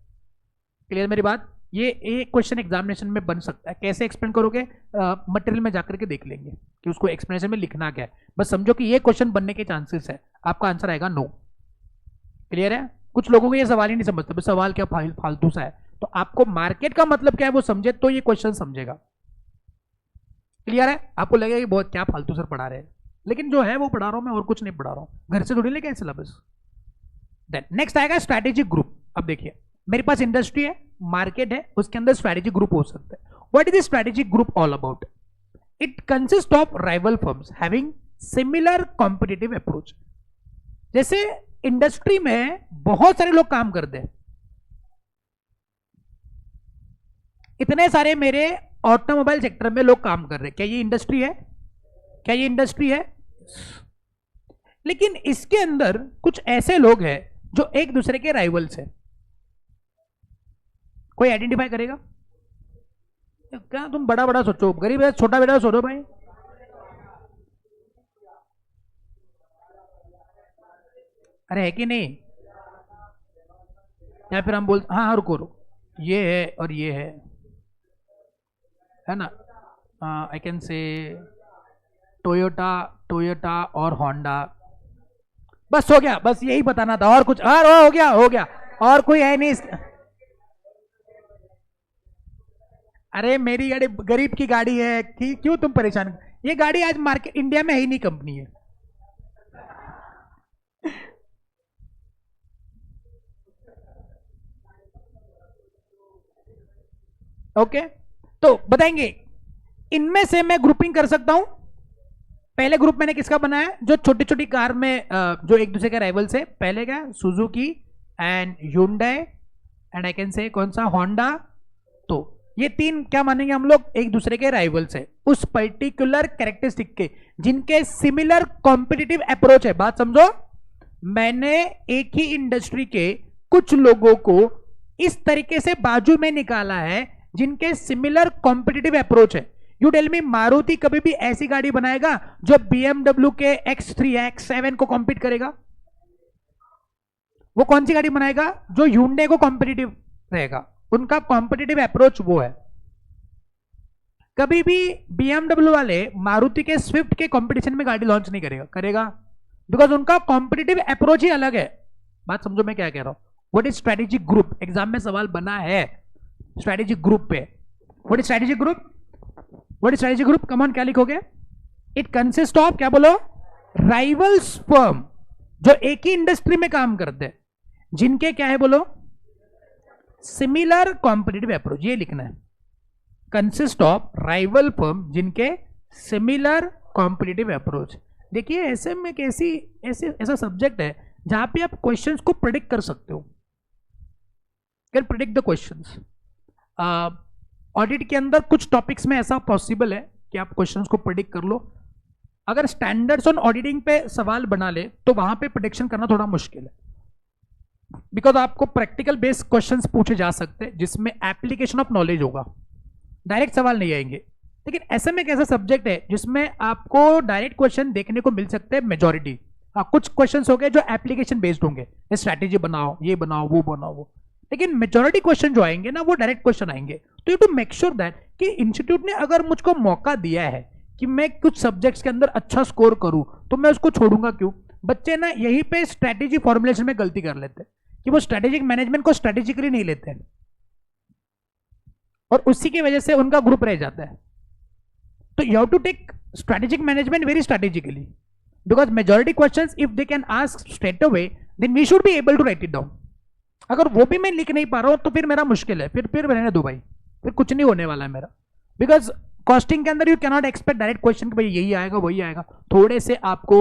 क्लियर मेरी बात? ये एक क्वेश्चन एग्जामिनेशन में बन सकता है. कैसे एक्सप्लेन करोगे? मटेरियल में जाकर के देख लेंगे कि उसको एक्सप्लेनेशन में लिखना क्या है. बस समझो कि ये क्वेश्चन बनने के चांसेस है. आपका आंसर आएगा नो. क्लियर है? कुछ लोगों को ये सवाल ही नहीं समझते, सवाल क्या फालतू सा है. तो आपको मार्केट का मतलब क्या है वो समझे तो ये क्वेश्चन समझेगा. क्लियर है? आपको लगेगा कि बहुत क्या फालतू सर पढ़ा रहे हैं, लेकिन जो है वो पढ़ा रहा हूं मैं, और कुछ नहीं पढ़ा रहा हूं. घर से थोड़ी लेके सिलेबस. देन नेक्स्ट आएगा स्ट्रैटेजिक ग्रुप. अब देखिए, मेरे पास इंडस्ट्री है, मार्केट है, उसके अंदर स्ट्रैटेजिक ग्रुप हो सकता है. What is strategic group all about? It consist of rival firms having similar competitive approach. जैसे इंडस्ट्री में बहुत सारे लोग काम करते हैं, इतने सारे मेरे ऑटोमोबाइल सेक्टर में लोग काम कर रहे हैं. क्या ये इंडस्ट्री है? क्या ये इंडस्ट्री है? लेकिन इसके अंदर कुछ ऐसे लोग हैं जो एक दूसरे के राइवल्स हैं. कोई आइडेंटिफाई करेगा? क्या तुम बड़ा बड़ा सोचो, गरीब है, छोटा बेटा सोचो भाई. अरे है कि नहीं? या फिर हम बोल, हाँ रुको रुको, ये है और ये है ना. आई कैन से टोयोटा और होंडा. बस हो गया, बस यही बताना था. और कुछ? हो गया. और कोई है नहीं. अरे मेरी गाड़ी गरीब की गाड़ी है, क्यों तुम परेशान? ये गाड़ी आज मार्केट इंडिया में है ही नहीं, कंपनी है. ओके, तो बताएंगे इनमें से मैं ग्रुपिंग कर सकता हूं. पहले ग्रुप मैंने किसका बनाया? जो छोटी छोटी कार में जो एक दूसरे के राइवल्स है. पहले क्या? Suzuki and Hyundai and I can say कौन सा? होंडा. तो ये तीन क्या मानेंगे हम लोग, एक दूसरे के राइवल्स है उस पर्टिकुलर कैरेक्टरिस्टिक के, जिनके सिमिलर कॉम्पिटिटिव अप्रोच है। बात समझो, मैंने एक ही इंडस्ट्री के कुछ लोगों को इस तरीके से बाजू में निकाला है जिनके सिमिलर कॉम्पिटिटिव अप्रोच है। यू टेल मी, मारुति कभी भी ऐसी गाड़ी बनाएगा जो BMW के X3 X7 को कॉम्पीट करेगा? वो कौन सी गाड़ी बनाएगा? जो Hyundai को कॉम्पिटिटिव रहेगा। उनका कॉम्पिटिटिव अप्रोच वो है। कभी भी BMW वाले मारुति के स्विफ्ट के कंपटीशन में गाड़ी लॉन्च नहीं करेगा बिकॉज उनका कॉम्पिटिटिव अप्रोच ही अलग है। बात समझो मैं क्या कह रहा हूं। What is strategic group? Exam में सवाल बना है स्ट्रेटेजिक ग्रुप पे। What is strategic group? What is strategic group? Come on, क्या लिखोगे? इट कंसिस्ट ऑफ, क्या बोलो, राइवल्स फर्म जो एक ही इंडस्ट्री में काम करते हैं, जिनके क्या है बोलो, सिमिलर कॉम्पिटिटिव अप्रोच। ये लिखना है, कंसिस्ट ऑफ राइवल फर्म जिनके सिमिलर कॉम्पिटिटिव अप्रोच। देखिए ऐसे में कैसी ऐसा सब्जेक्ट है जहां पे आप क्वेश्चंस को प्रिडिक्ट कर सकते हो। Can predict the questions. Audit के अंदर कुछ टॉपिक्स में ऐसा पॉसिबल है कि आप क्वेश्चंस को प्रिडिक्ट कर लो। अगर स्टैंडर्ड्स ऑन ऑडिटिंग पे सवाल बना ले तो वहां पे प्रिडिक्शन करना थोड़ा मुश्किल है, बिकॉज आपको प्रैक्टिकल बेस्ड क्वेश्चंस पूछे जा सकते हैं जिसमें एप्लीकेशन ऑफ नॉलेज होगा, डायरेक्ट सवाल नहीं आएंगे। लेकिन ऐसे में एक ऐसा सब्जेक्ट है जिसमें आपको डायरेक्ट क्वेश्चन देखने को मिल सकते हैं मेजॉरिटी। कुछ क्वेश्चन हो गए जो एप्लीकेशन बेस्ड होंगे, स्ट्रैटेजी बनाओ, ये बनाओ, वो बनाओ, वो। लेकिन मेजॉरिटी क्वेश्चन जो आएंगे ना वो डायरेक्ट क्वेश्चन आएंगे। तो you to make sure that कि इंस्टीट्यूट ने अगर मुझको मौका दिया है कि मैं कुछ सब्जेक्ट्स के अंदर अच्छा स्कोर करूं तो मैं उसको छोड़ूंगा क्यों? बच्चे ना यहीं पे स्ट्रैटेजी फॉर्मुलेशन में गलती कर लेते हैं कि वो स्ट्रैटेजिक मैनेजमेंट को स्ट्रैटेजिकली नहीं लेते हैं और उसी की वजह से उनका ग्रुप रह जाता है। तो you have to take strategic management very strategically, because majority questions if they can ask straight away then we should be able to write it down. अगर वो भी मैं लिख नहीं पा रहा हूं तो फिर मेरा मुश्किल है, फिर रहने दो भाई, फिर कुछ नहीं होने वाला है मेरा। बिकॉज कॉस्टिंग के अंदर you cannot expect direct question कि भाई यही आएगा वही आएगा। थोड़े से आपको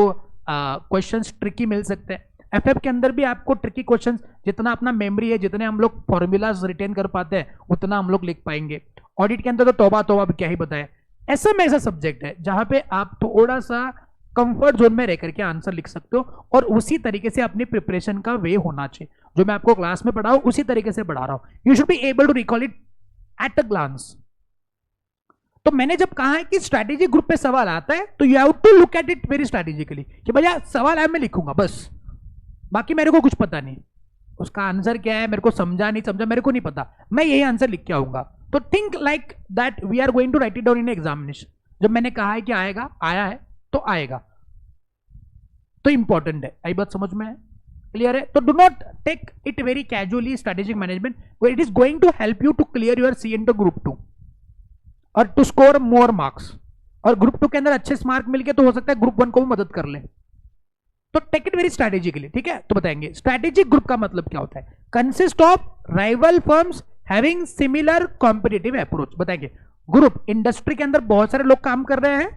क्वेश्चंस ट्रिकी मिल सकते हैं। एफएफ के अंदर भी आपको ट्रिकी क्वेश्चंस, जितना अपना मेमोरी है, जितने हम लोग फॉर्मूलाज रिटेन कर पाते हैं उतना हम लोग लिख पाएंगे। ऑडिट के अंदर तो तौबा भी क्या ही बताए। ऐसा में ऐसा सब्जेक्ट है जहां पे आप थोड़ा सा कंफर्ट जोन में रह करके आंसर लिख सकते हो और उसी तरीके से अपनी प्रिपरेशन का वे होना चाहिए। जो मैं आपको क्लास में पढ़ा हूं उसी तरीके से पढ़ा रहा हूं। You should be able to recall it at a glance. तो मैंने जब कहा है कि स्ट्रैटेजी ग्रुप पे सवाल आता है तो you have to look at it very strategically कि भैया सवाल है मैं लिखूंगा बस, बाकी मेरे को कुछ पता नहीं, उसका आंसर क्या है मेरे को समझा नहीं समझा मेरे को नहीं पता, मैं यही आंसर लिख के आऊंगा। तो think like that we are going to write it down in examination. जब मैंने कहा है कि आएगा, आया है तो आएगा, तो इंपॉर्टेंट है। आई बात समझ में है? क्लियर है? तो do not take it very casually strategic management, it is going to help you to clear your C and group 2 और टू स्कोर मोर मार्क्स। और ग्रुप 2 के अंदर अच्छे मार्क मिल के तो हो सकता है ग्रुप 1 को भी मदद कर ले। तो टेक इट वेरी स्ट्रैटेजिकली, ठीक है? तो बताएंगे स्ट्रैटेजिक ग्रुप का मतलब क्या होता है। Consist of rival firms having similar competitive approach. बताएंगे ग्रुप इंडस्ट्री के अंदर बहुत सारे लोग काम कर रहे हैं,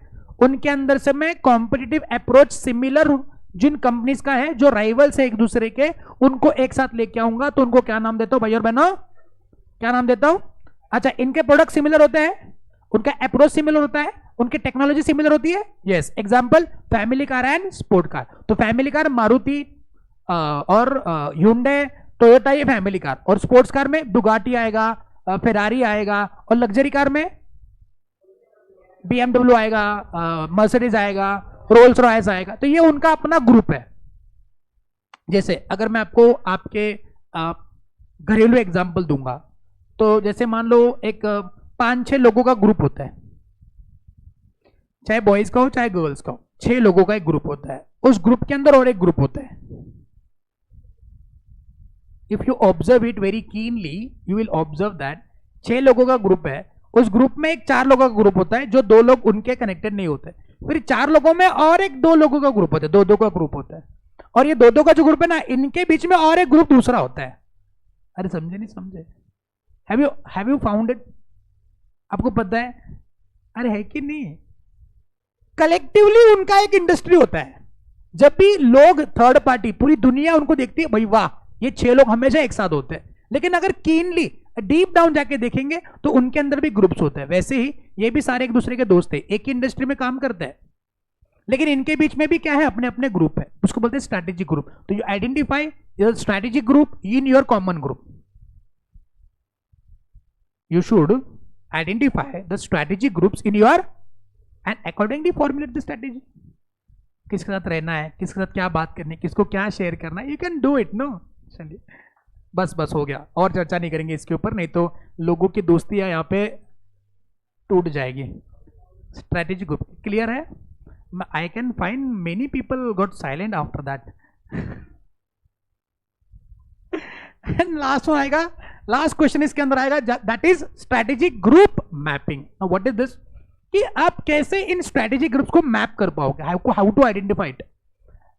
उनके अंदर से मैं कॉम्पिटिटिव अप्रोच सिमिलर जिन कंपनीज का है जो राइवल्स है एक दूसरे के, उनको एक साथ लेके आऊंगा। तो उनको क्या नाम देता हूं भाई और बहनों? क्या नाम देता हूं? अच्छा, इनके प्रोडक्ट सिमिलर होते हैं, उनका अप्रोच सिमिलर होता है, उनकी टेक्नोलॉजी सिमिलर होती है। Yes, example family car and sport car. तो फैमिली कार मारुति और Hyundai टोयोटा, ये फैमिली कार। और स्पोर्ट्स कार में बुगाटी आएगा, फेरारी आएगा, और लग्जरी कार में BMW आएगा, मर्सिडीज आएगा, रोल्स रॉयस आएगा। तो ये उनका अपना ग्रुप है। जैसे अगर मैं आपको आपके घरेलू एग्जांपल दूंगा तो जैसे मान लो एक 5-6 लोगों का ग्रुप होता है, चाहे बॉयज का हो चाहे गर्ल्स का हो, 6 लोगों का एक ग्रुप होता है। उस ग्रुप के अंदर और एक ग्रुप होता है। If you observe it very keenly you will observe that 6 लोगों का ग्रुप है, उस ग्रुप में एक 4 लोगों का ग्रुप होता है जो 2 लोग उनके कनेक्टेड नहीं होते। फिर 4 लोगों में और एक 2 लोगों का ग्रुप होता है, 2-2 का ग्रुप होता है। और ये 2-2 का जो ग्रुप है ना, इनके बीच में और एक ग्रुप दूसरा होता है। अरे समझे नहीं समझे? Have you found it? आपको पता है? अरे है कि नहीं? कलेक्टिवली उनका एक इंडस्ट्री होता है। जब भी लोग थर्ड पार्टी पूरी दुनिया उनको देखती है, भाई वाह ये 6 लोग हमेशा एक साथ होते हैं। लेकिन अगर कीनली डीप डाउन जाके देखेंगे तो उनके अंदर भी ग्रुप्स होते हैं। वैसे ही ये भी सारे एक दूसरे के दोस्त है, एक ही इंडस्ट्री में काम करते हैं, लेकिन इनके बीच में भी क्या है, अपने अपने ग्रुप है, उसको बोलते हैं स्ट्रैटेजिक ग्रुप। तो you identify your strategic group in your common group. You should identify the strategic groups in your and accordingly formulate the strategy. किसके साथ रहना है, किसके साथ क्या बात करनी है, किसको क्या शेयर करना है, you can do it. No, चलिए बस बस हो गया, और चर्चा नहीं करेंगे इसके ऊपर, नहीं तो लोगों की दोस्तियां यहाँ पे टूट जाएगी। स्ट्रैटेजिक ग्रुप क्लियर है? I can find many people got silent after that. And last one आएगा, last question इसके अंदर आएगा, that is strategic group mapping. Now what is this? कि आप कैसे इन strategic groups को मैप कर पाओगे, how to identify it.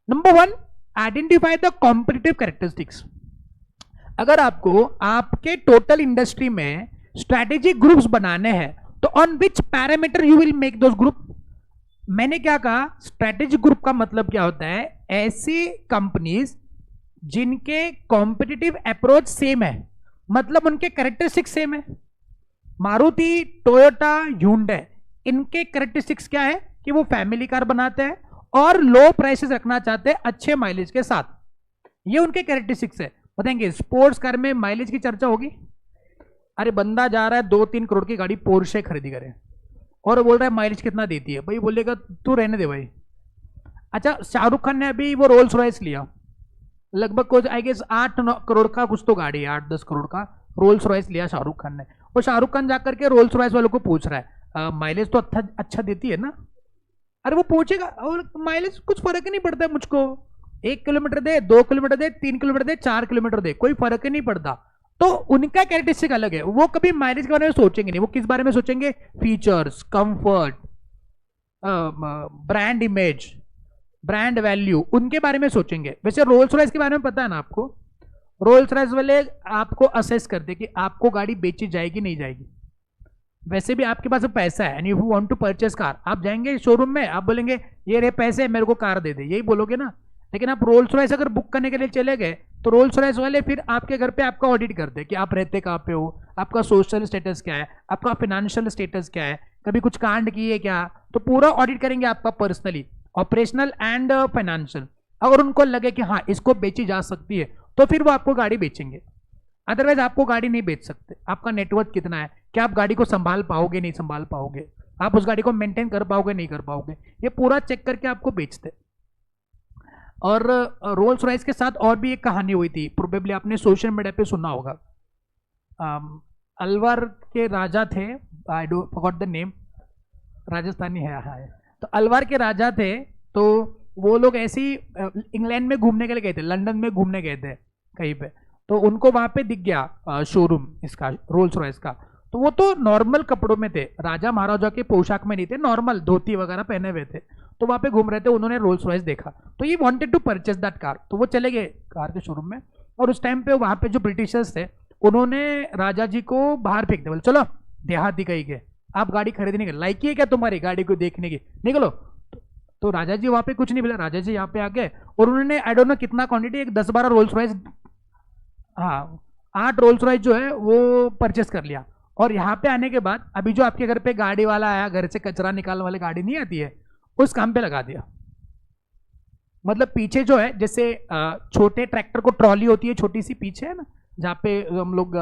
Number one, identify the competitive characteristics. अगर आपको आपके टोटल इंडस्ट्री में strategic groups बनाने हैं तो on which parameter you will make those group? मैंने क्या कहा, स्ट्रैटेजिक ग्रुप का मतलब क्या होता है, ऐसी कंपनीज जिनके कॉम्पिटिटिव अप्रोच सेम है, मतलब उनके कैरेक्टरिस्टिक्स सेम है। मारुति, टोयोटा, ह्यूंडई, इनके कैरेक्टरिस्टिक्स क्या है कि वो फैमिली कार बनाते हैं और लो प्राइसेस रखना चाहते हैं अच्छे माइलेज के साथ, ये उनके कैरेक्टरिस्टिक्स है। बताएंगे स्पोर्ट्स कार में माइलेज की चर्चा होगी, अरे बंदा जा रहा है 2-3 करोड़ की गाड़ी पोर्शे खरीदी करे और बोल रहा है माइलेज कितना देती है, भाई बोलेगा तू रहने दे भाई। अच्छा, शाहरुख खान ने अभी वो रोल्स रॉयस लिया, लगभग कुछ आई गेस 8-9 करोड़ का कुछ तो गाड़ी है, 8-10 करोड़ का रोल्स रॉयस लिया शाहरुख खान ने। और शाहरुख खान जाकर के रोल्स रॉयस वालों को पूछ रहा है माइलेज तो अच्छा देती है ना? अरे वो पूछेगा और माइलेज कुछ फर्क ही नहीं पड़ता है मुझको, 1 किलोमीटर दे, 2 किलोमीटर दे, 3 किलोमीटर दे, 4 किलोमीटर दे, कोई फर्क ही नहीं पड़ता। तो उनका कैरेक्टरिस्टिक अलग है, वो कभी माइलेज के बारे में सोचेंगे नहीं, वो किस बारे में सोचेंगे, features, comfort, brand image, brand value, उनके बारे में सोचेंगे। वैसे रोल्स रॉयस के बारे में पता है ना आपको, रोल्स रॉयस वाले आपको असेस करते कि आपको गाड़ी बेची जाएगी नहीं जाएगी। वैसे भी आपके पास पैसा है and you want to purchase car, आप जाएंगे शोरूम में, आप बोलेंगे ये रहे पैसे मेरे को कार दे दे, यही बोलोगे ना। लेकिन आप रोल्स रॉयस अगर बुक करने के लिए चले गए तो रोल्स रॉयस वाले फिर आपके घर पे आपका ऑडिट करते हैं कि आप रहते कहाँ पे हो, आपका सोशल स्टेटस क्या है, आपका फाइनेंशियल स्टेटस क्या है, कभी कुछ कांड किए क्या, तो पूरा ऑडिट करेंगे आपका पर्सनली, ऑपरेशनल एंड फाइनेंशियल। अगर उनको लगे कि हाँ इसको बेची जा सकती है तो फिर वो आपको गाड़ी बेचेंगे, अदरवाइज आपको गाड़ी नहीं बेच सकते। आपका नेटवर्क कितना है, क्या आप गाड़ी को संभाल पाओगे नहीं संभाल पाओगे, आप उस गाड़ी को मेंटेन कर पाओगे नहीं कर पाओगे, ये पूरा चेक करके आपको बेचते। और रोल्स रॉयस के साथ और भी एक कहानी हुई थी, प्रोबेबली आपने सोशल मीडिया पे सुना होगा। अलवर के राजा थे, I don't forgot the name, Rajasthani है हाँ, तो अलवर के राजा थे, तो वो लोग ऐसे ही इंग्लैंड में घूमने के लिए गए थे, लंदन में घूमने गए थे कहीं पे, तो उनको वहां पे दिख गया शोरूम इसका रोल्स रॉयस का। तो वो तो नॉर्मल कपड़ों में थे, राजा महाराजा के पोशाक में नहीं थे, नॉर्मल धोती वगैरह पहने हुए थे, तो वहां पे घूम रहे थे, उन्होंने रोल्स रॉयस देखा, तो ये wanted to purchase that car, तो वो चले गए कार के शोरूम में। और उस टाइम पे वहां पे जो ब्रिटिशर्स थे उन्होंने राजा जी को बाहर फेंक दिया, बोले चलो देहाती कहीं के, आप गाड़ी खरीदने के लायकी है क्या तुम्हारी गाड़ी को देखने की, निकलो। तो राजा जी वहां पे कुछ नहीं बोला, राजा जी यहाँ पे आ गए और उन्होंने आई डोंट नो कितना क्वांटिटी, एक 10-12 रोल्स रॉयस, हाँ 8 रोल्स रॉयस जो है वो परचेस कर लिया। और यहाँ पे आने के बाद अभी जो आपके घर पे गाड़ी वाला आया, घर से कचरा निकालने वाली गाड़ी नहीं आती है, उस काम पे लगा दिया। मतलब पीछे जो है, जैसे छोटे ट्रैक्टर को ट्रॉली होती है छोटी सी पीछे है ना, जहाँ पे हम लोग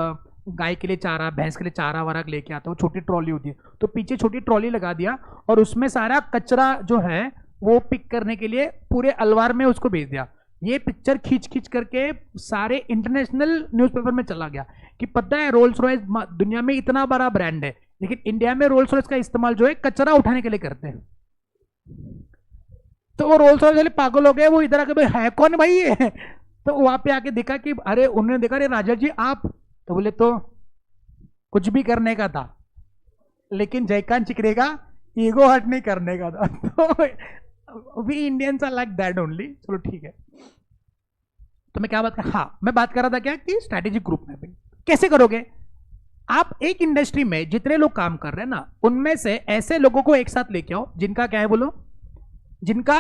गाय के लिए चारा, भैंस के लिए चारा वारा लेके आते हैं, वो छोटी ट्रॉली होती है, तो पीछे छोटी ट्रॉली लगा दिया और उसमें सारा कचरा जो है वो पिक करने के लिए पूरे अलवार में उसको भेज दिया। ये पिक्चर खींच खींच करके सारे इंटरनेशनल न्यूज़पेपर में चला गया कि पता है रोल्स रॉयस दुनिया में इतना बड़ा ब्रांड है, लेकिन इंडिया में रोल्स रॉयस का इस्तेमाल जो है कचरा उठाने के लिए करते हैं। तो वो रोल्स रॉयस वाले पागल हो गए, वो इधर आके भाई है कौन भाई ये, तो वहां पे आके देखा कि अरे उन्होंने देखा अरे राजा जी आप, तो बोले तो कुछ भी करने का था लेकिन जयकांत चिकरे का ईगो हर्ट नहीं करने का था। तो we Indians are like that only. चलो ठीक है, तो मैं क्या बात कर, हाँ मैं बात कर रहा था क्या कि स्ट्रैटेजिक ग्रुप मैपिंग कैसे करोगे। आप एक इंडस्ट्री में जितने लोग काम कर रहे हैं ना, उनमें से ऐसे लोगों को एक साथ लेके आओ जिनका क्या है बोलो, जिनका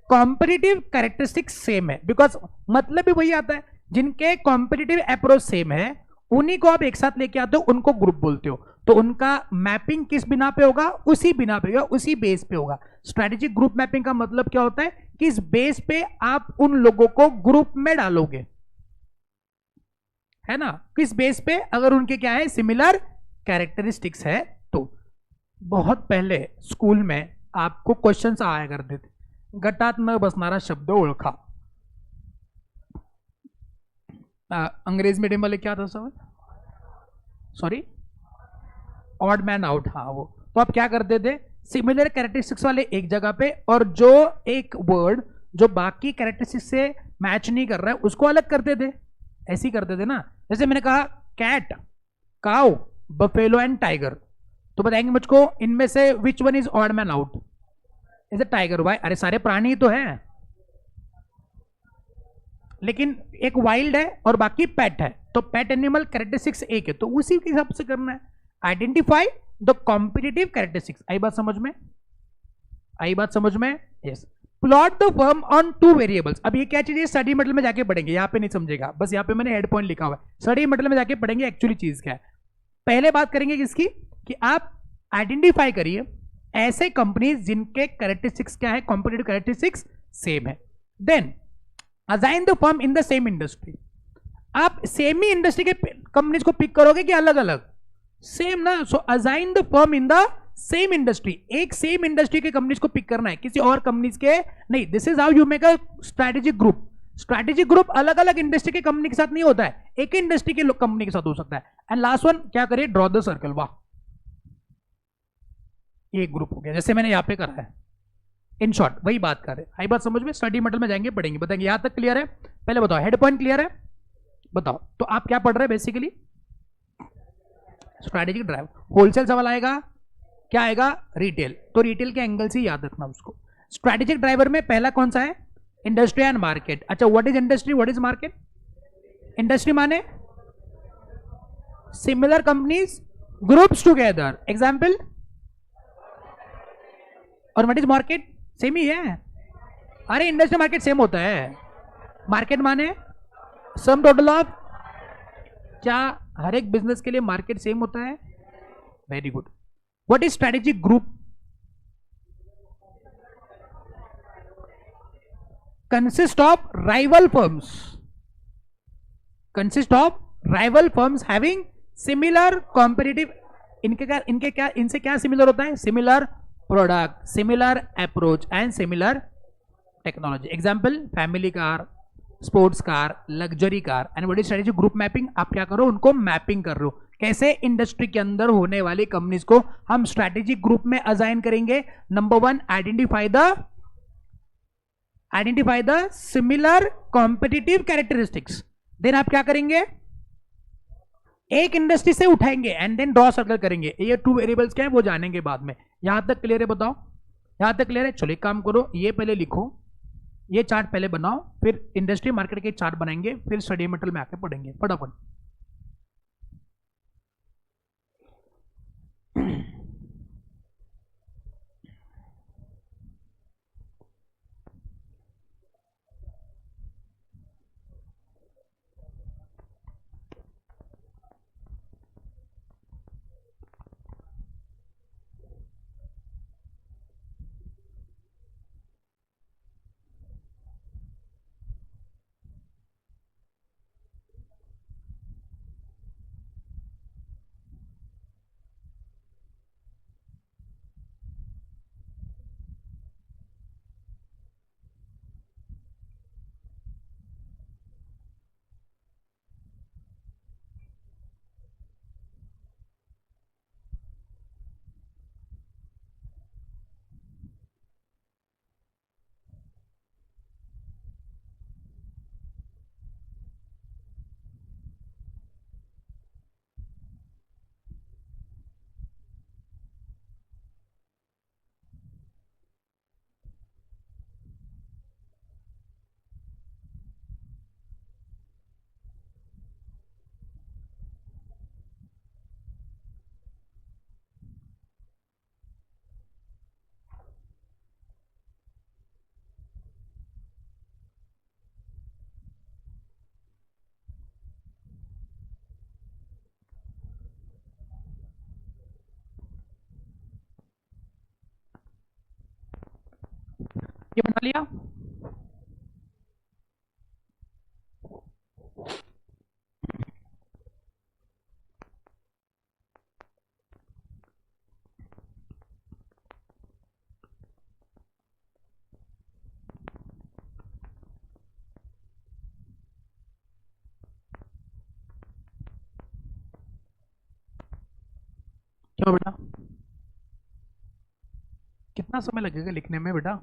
कॉम्पिटिटिव कैरेक्टरिस्टिक्स सेम है। बिकॉज मतलब भी वही आता है, जिनके कॉम्पिटिटिव अप्रोच सेम है उन्हीं को आप एक साथ लेके आते हो, उनको ग्रुप बोलते हो। तो उनका मैपिंग किस बिना पे होगा? उसी बिना पे होगा, उसी बेस पे होगा। स्ट्रेटेजिक ग्रुप मैपिंग का मतलब क्या होता है? किस बेस पे आप उन लोगों को ग्रुप में डालोगे, है ना? किस बेस पे? अगर उनके क्या है, सिमिलर कैरेक्टरिस्टिक्स है तो। बहुत पहले स्कूल में आपको क्वेश्चंस आया करते थे, गटात न बसणारा शब्द ओळखा। अंग्रेज मीडियम वाले क्या था sir? Sorry, odd man out, हाँ वो। तो आप क्या करते थे, सिमिलर कैरेक्टरिस्टिक्स वाले एक जगह पे, और जो एक वर्ड जो बाकी कैरेक्टरिस्टिक्स से मैच नहीं कर रहा है उसको अलग करते थे। ऐसे ही करते थे ना। जैसे मैंने कहा cat, cow, buffalo and tiger, तो बताएंगे मुझको इनमें से which one is odd man out? Is a tiger. भाई अरे सारे प्राणी तो हैं, लेकिन एक वाइल्ड है और बाकी पेट है, तो पेट एनिमल कैरेक्टरिस्टिक्स एक है, तो उसी के हिसाब से करना है। Identify the competitive characteristics. आई बात समझ में? आई बात समझ में? Yes. Plot the firm on two variables. अब ये क्या चीज है, स्टडी मटेरियल में जाके पढ़ेंगे, यहां पे नहीं समझेगा, बस यहां पे मैंने हेड पॉइंट लिखा हुआ है। स्टडी मटेरियल में जाके पढ़ेंगे एक्चुअली चीज क्या है। पहले बात करेंगे किसकी, कि आप आइडेंटिफाई करिए ऐसे कंपनीज जिनके कैरेक्टरिस्टिक्स क्या है, कॉम्पिटिटिव कैरेक्टरिस्टिक्स सेम है। Then assign the firm in the same industry. आप सेम ही इंडस्ट्री के कंपनीज को पिक करोगे कि अलग अलग? सेम ना। So assign the firm in the same industry. एक सेम इंडस्ट्री के कंपनीज को पिक करना है, किसी और कंपनीज के नहीं। This is how you make a strategic group. Strategic group अलग अलग इंडस्ट्री के कंपनी के साथ नहीं होता है, एक ही इंडस्ट्री के कंपनी के साथ हो सकता है। एंड लास्ट वन क्या करिए, ड्रॉ द सर्कल। वाह, एक ग्रुप हो गया जैसे मैंने यहां पे करा है। इन शॉर्ट वही बात कर रहे हैं। आई बात समझ में? स्टडी मटेरियल में जाएंगे पढ़ेंगे, बताएंगे। यहां तक क्लियर है? पहले बताओ हेड पॉइंट क्लियर है? बताओ तो आप क्या पढ़ रहे हैं बेसिकली? Strategic drive. होलसेल सवाल आएगा, क्या आएगा? रिटेल। तो रिटेल के एंगल से याद रखना उसको। स्ट्रैटेजिक ड्राइवर में पहला कौन सा है? Industry and market. अच्छा, what is industry, what is market? Industry माने similar companies groups together, example. और व्हाट इज मार्केट? सेम ही है। अरे इंडस्ट्री मार्केट सेम होता है। मार्केट माने सम टोटल ऑफ, क्या हर एक बिजनेस के लिए मार्केट सेम होता है? Very good. What is strategic group? Consist of rival firms, consist of rival firms having similar competitive. इनके क्या, इनसे क्या सिमिलर होता है? Similar product, similar approach and similar technology. Example, family car, sports car, luxury car. And what is strategic group mapping? आप क्या करो, उनको मैपिंग कर रहे हो। कैसे? इंडस्ट्री के अंदर होने वाली कंपनीज को हम स्ट्रेटेजिक ग्रुप में असाइन करेंगे। Number one, identify the similar competitive characteristics. Then आप क्या करेंगे, एक इंडस्ट्री से उठाएंगे एंड देन ड्रॉ सर्कल करेंगे। ये टू वेरिएबल्स क्या है वो जानेंगे बाद में। यहां तक क्लियर है? बताओ यहां तक क्लियर है? चलो एक काम करो, ये पहले लिखो, ये चार्ट पहले बनाओ, फिर इंडस्ट्री मार्केट के चार्ट बनाएंगे, फिर स्टडी मटेरियल में आके पढ़ेंगे फटाफट। ये बना लिया। क्यों बेटा, कितना समय लगेगा लिखने में बेटा?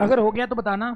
अगर हो गया तो बताना।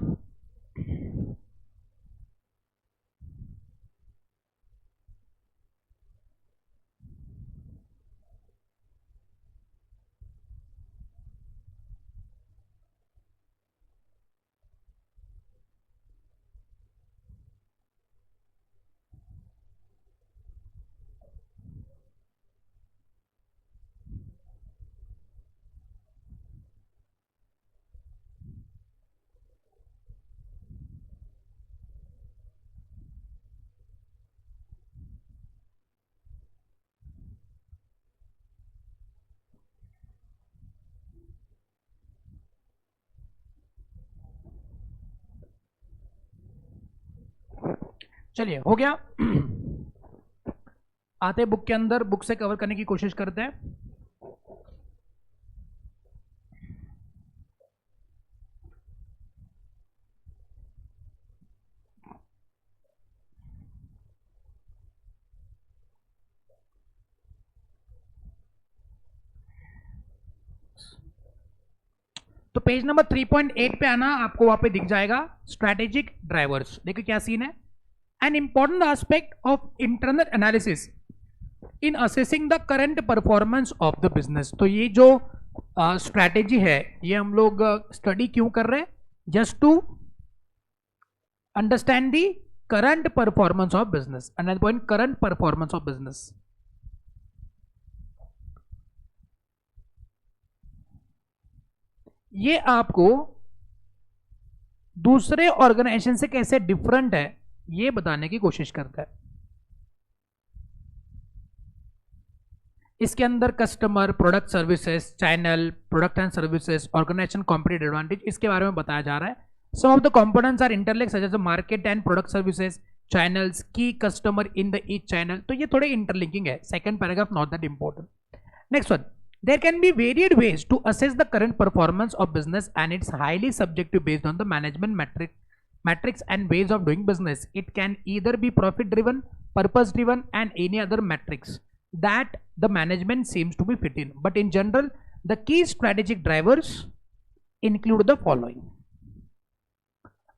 चलिए हो गया। आते बुक के अंदर, बुक से कवर करने की कोशिश करते हैं। तो पेज नंबर 3.8 पे आना, आपको वहां पे दिख जाएगा स्ट्रैटेजिक ड्राइवर्स। देखिए क्या सीन है। An important aspect of internal analysis in assessing the current performance of the business. तो ये जो स्ट्रैटेजी है, ये हम लोग स्टडी क्यों कर रहे हैं? Just to understand the current performance of business. Another point, current performance of business. ये आपको दूसरे ऑर्गेनाइजेशन से कैसे डिफरेंट है, ये बताने की कोशिश करता है। इसके अंदर customer, product services, channel, product and services, organisation, competitive advantage, इसके बारे में बताया जा रहा है। Some of the components are interlinked such as market and product services, channels, key customer in the each channel. तो ये थोड़े इंटरलिंकिंग है। Second paragraph not that important. Next one, there can be varied ways to assess the current performance of business and it's highly subjective based on the management metrics and ways of doing business. It can either be profit driven, purpose driven and any other metrics that the management seems to be fit in, but in general the key strategic drivers include the following.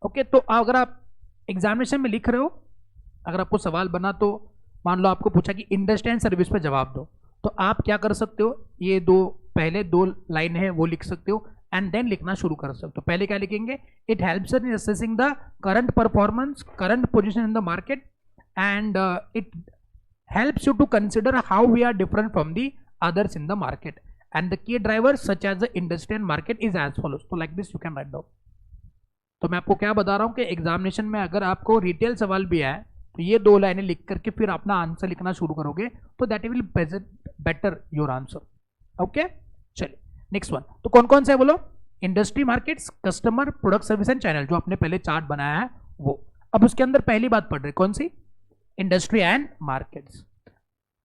Okay, तो अगर आप examination में लिख रहे हो, अगर आपको सवाल बना तो मान लो आपको पूछा कि इंडस्ट्री एंड सर्विस पे जवाब दो, तो आप क्या कर सकते हो, ये पहले दो लाइन है वो लिख सकते हो एंड देन लिखना शुरू कर सकते हो। पहले क्या लिखेंगे? It helps in assessing the current performance, current position in the market and it helps you to consider how we are different from the others in the market and the key drivers such as the industry and market is as follows. तो like this you can write down. तो मैं आपको क्या बता रहा हूं कि examination में अगर आपको रिटेल सवाल भी आए तो ये दो लाइनें लिख करके फिर अपना आंसर लिखना शुरू करोगे तो that will present better your answer. Okay, चलिए नेक्स्ट वन। तो कौन कौन से है बोलो? Industry, markets, customer, product service and channel, जो आपने पहले चार्ट बनाया है वो। अब उसके अंदर पहली बात पढ़ रहे कौन सी? Industry and markets.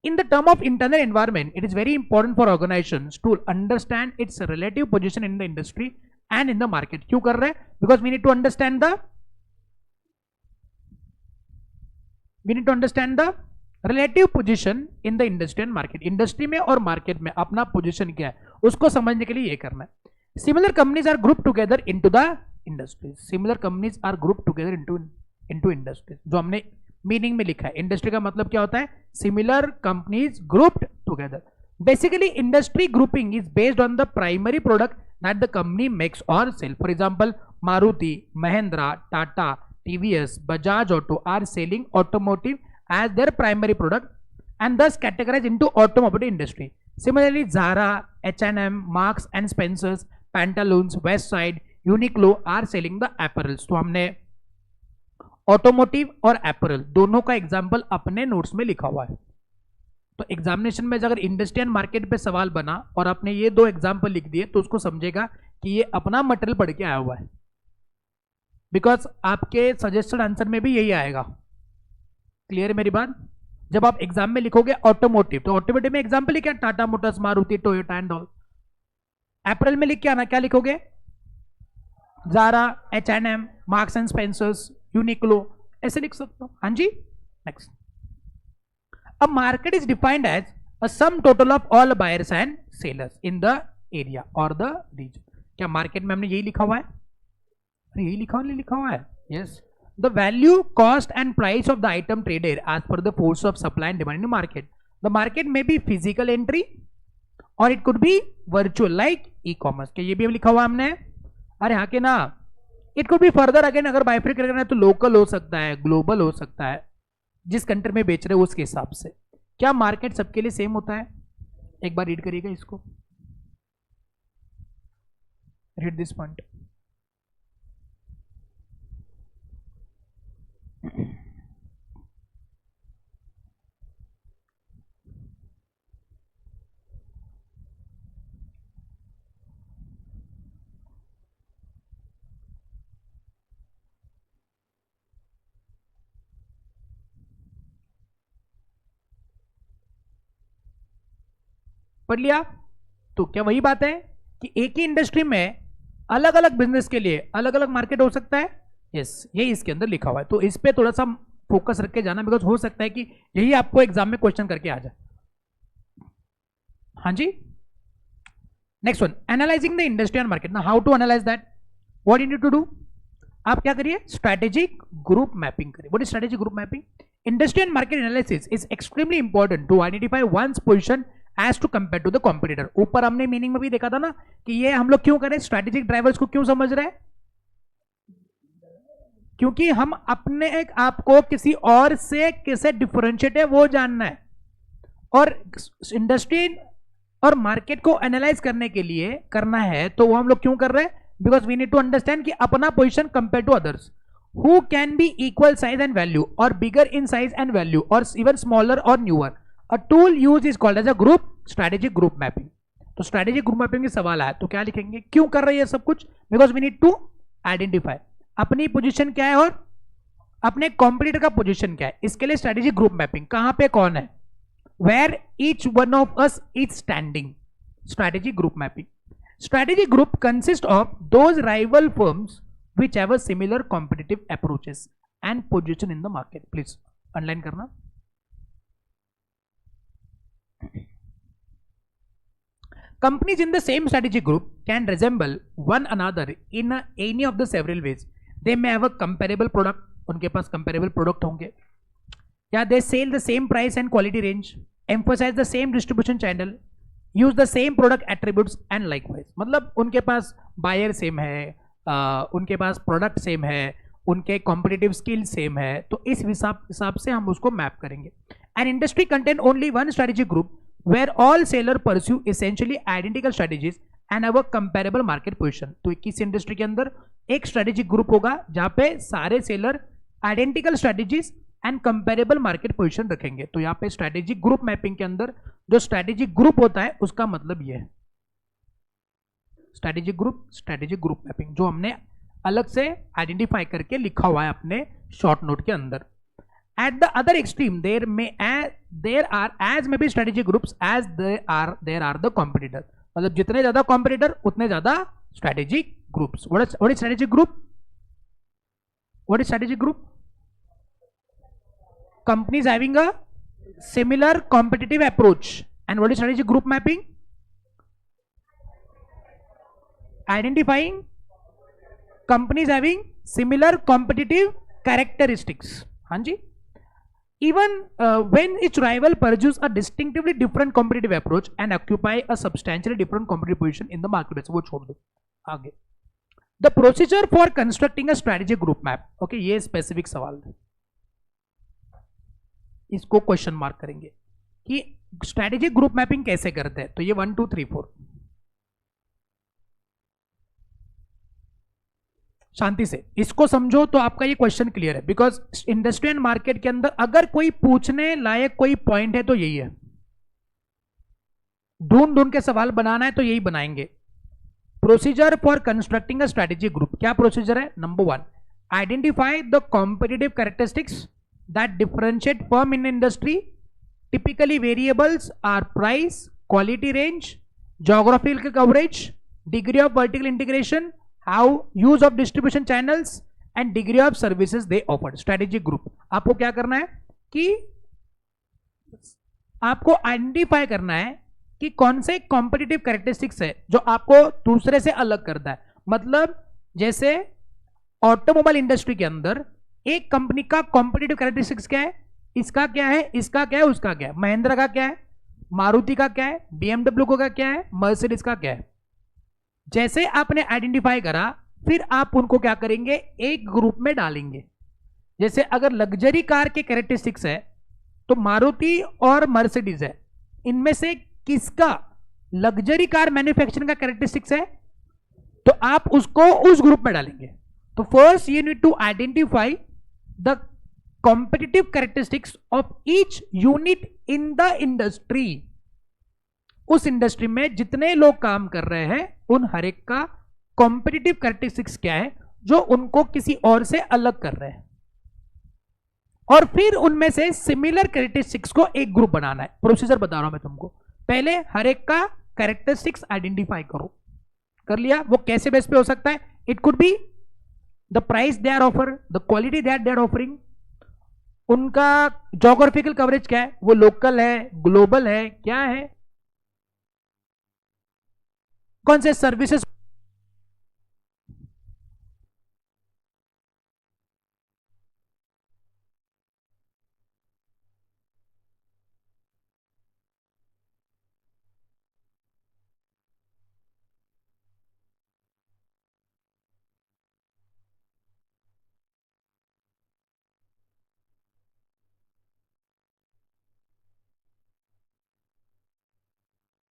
In the term of internal environment, it is very important for organizations to understand its relative position in the industry and in the market. क्यों कर रहे हैं? Because we need to understand the relative position in the industry and market. Industry में और market में अपना position क्या है उसको समझने के लिए ये करना है। Similar companies are grouped together into the industries. Similar companies are grouped together into industries. जो हमने मीनिंग में लिखा है। इंडस्ट्री का मतलब क्या होता है? Similar companies grouped together. Basically industry grouping is based on the primary product that the company makes और sell. For example, Maruti, Mahindra, Tata, TVS, Bajaj auto are selling automotive as their primary product and thus categorized into automobile industry. Similarly, Zara, H&M, Marks and Spencers, Pantaloons, Westside, Uniqlo are selling the apparels. तो हमने automotive और apparel दोनों का example अपने notes में लिखा हुआ है। तो एग्जामिनेशन में अगर इंडस्ट्री एंड मार्केट पे सवाल बना और आपने ये दो एग्जाम्पल लिख दिए तो उसको समझेगा कि ये अपना मटेरियल पढ़ के आया हुआ है, बिकॉज आपके सजेस्टेड आंसर में भी यही आएगा। क्लियर है मेरी बात? जब आप एग्जाम में लिखोगे ऑटोमोटिव तो ऑटोमोटिव में एग्जाम्पल लिखे Tata motors, Maruti, Toyota and all. Apparel में लिख के आना, क्या लिखोगे? Zara, H&M, Marks and Spencers, Uniqlo, ऐसे लिख सकते हो। हाँ जी, next. A market is defined as a sum total of all buyers and sellers in the area और द रीजन। क्या मार्केट में हमने यही लिखा हुआ है? यही लिखा हुआ है. Yes. The value, cost and price of the item traded as per the force of supply and demand in the market. The market may be physical entry or it could be virtual like e-commerce. क्या ये भी लिखा हुआ हमने? अरे हाँ के ना. It could be further again, अगर बाइफरिकेट करना है तो लोकल हो सकता है, ग्लोबल हो सकता है, जिस कंट्री में बेच रहे हो उसके हिसाब से. क्या मार्केट सबके लिए सेम होता है? एक बार रीड करिएगा इसको. Read this point. पढ़ लिया? तो क्या वही बात है कि एक ही इंडस्ट्री में अलग अलग बिजनेस के लिए अलग अलग मार्केट हो सकता है? यस, यही इसके अंदर लिखा हुआ है. तो इस पे थोड़ा सा फोकस रख के जाना, बिकॉज हो सकता है कि यही आपको एग्जाम में क्वेश्चन करके आ जाए. हाँ जी. Next one, analysing the industry and market. ना how to analyse that? What you need to do? आप क्या करिए? स्ट्रेटेजिक ग्रुप मैपिंग करिए. What is strategic group mapping? Industry and market analysis is extremely important to identify one's position as to compare to the competitor. ऊपर हमने meaning में भी देखा था ना कि ये हम लोग क्यों करें, स्ट्रेटेजिक ड्राइवर्स को क्यों समझ रहे हैं? क्योंकि हम अपने आपको किसी और से कैसे डिफरेंशिएट है वो जानना है. और इंडस्ट्री और मार्केट को एनालाइज करने के लिए करना है तो वो हम लोग क्यों कर रहे हैं? Because we need to understand कि अपना position compare to others who can be equal size and value और bigger in size and value और इवन स्मॉलर और newer. A tool used is called as a group strategic group mapping. तो strategic group mapping के सवाल आया तो क्या लिखेंगे? क्यों कर रही है सब कुछ? Because we need to identify अपनी पोजीशन क्या है और अपने कॉम्पिटिटर का पोजीशन क्या है. इसके लिए strategic group mapping. कहां पे कौन है? Where each one of us is standing. Strategic group mapping. Strategic group consists of those rival firms which have a similar competitive approaches and position in the market. Please underline करना. Companies in the same strategic group can resemble one another in any of the several ways. They may have a comparable product. उनके पास comparable product होंगे. Yeah, they sell the same price and quality range, emphasize the same distribution channel, use the same product attributes and likewise. मतलब उनके पास buyer same है, उनके पास product same है, उनके competitive skill same है. तो इस हिसाब से हम उसको map करेंगे. An industry contain only one strategic group where all seller pursue essentially identical strategies and have a comparable market position. तो किस इंडस्ट्री के अंदर एक स्ट्रेटेजिक ग्रुप होगा जहां पे सारे seller identical strategies and comparable market position रखेंगे. तो यहाँ पे स्ट्रेटेजिक ग्रुप मैपिंग के अंदर जो स्ट्रेटेजिक ग्रुप होता है उसका मतलब ये है स्ट्रेटेजिक ग्रुप मैपिंग, जो हमने अलग से आइडेंटिफाई करके लिखा हुआ है अपने शॉर्ट नोट के अंदर. At the other extreme, there are as many strategic groups as there are the competitor. मतलब जितने ज्यादा competitor उतने ज्यादा strategic groups. What is strategic group? What is strategic group? Companies having a similar competitive approach. And what is strategic group mapping? Identifying companies having similar competitive characteristics. हाँ जी. Even when each rival pursues a distinctively different competitive approach and occupy a substantially different competitive position in the marketplace. वो छोड़ दो आगे. The procedure for constructing a strategic group map. Okay, ये specific सवाल है, इसको question mark करेंगे कि strategic group mapping कैसे करते हैं. तो ये 1 2 3 4 शांति से इसको समझो तो आपका ये क्वेश्चन क्लियर है. बिकॉज इंडस्ट्री एंड मार्केट के अंदर अगर कोई पूछने लायक कोई पॉइंट है तो यही है. ढूंढ के सवाल बनाना है तो यही बनाएंगे. Procedure for constructing a strategic group. क्या प्रोसीजर है? Number 1, identify the competitive characteristics that differentiate firm in industry. Typically variables are price, quality range, geographical coverage, degree of vertical integration, how use of distribution channels and degree of services they offer. Strategic group. आपको क्या करना है कि आपको identify करना है कि कौन से कॉम्पिटिटिव कैरेक्टरिस्टिक्स है जो आपको दूसरे से अलग करता है. मतलब जैसे ऑटोमोबाइल इंडस्ट्री के अंदर एक कंपनी का कॉम्पिटिटिव कैरेक्टरिस्टिक्स क्या है, इसका क्या है, इसका क्या है, उसका क्या है, महिंद्रा का क्या है, मारुति का क्या है, बीएमडब्ल्यू का क्या है, मर्सिडीज का क्या है। जैसे आपने आइडेंटिफाई करा, फिर आप उनको क्या करेंगे, एक ग्रुप में डालेंगे। जैसे अगर लग्जरी कार के कैरेक्टरिस्टिक्स है तो मारुति और मर्सिडीज है, इनमें से किसका लग्जरी कार मैन्युफैक्चरिंग का कैरेक्टरिस्टिक्स है, तो आप उसको उस ग्रुप में डालेंगे। तो first you need to identify the competitive characteristics of each unit in the industry. उस इंडस्ट्री में जितने लोग काम कर रहे हैं उन हर एक का कॉम्पिटिटिव कैरेक्टरिस्टिक्स क्या है जो उनको किसी और से अलग कर रहे हैं, और फिर उनमें से सिमिलर कैरेक्टरिस्टिक्स को एक ग्रुप बनाना है। प्रोसीजर बता रहा हूं मैं तुमको, पहले हर एक का कैरेक्टरिस्टिक्स आइडेंटिफाई करो। कर लिया, वो कैसे बेस पे हो सकता है, it could be the price they are offer, the quality that they are offering, उनका जोग्राफिकल कवरेज क्या है, वो लोकल है, ग्लोबल है, क्या है, कौन से सर्विसेज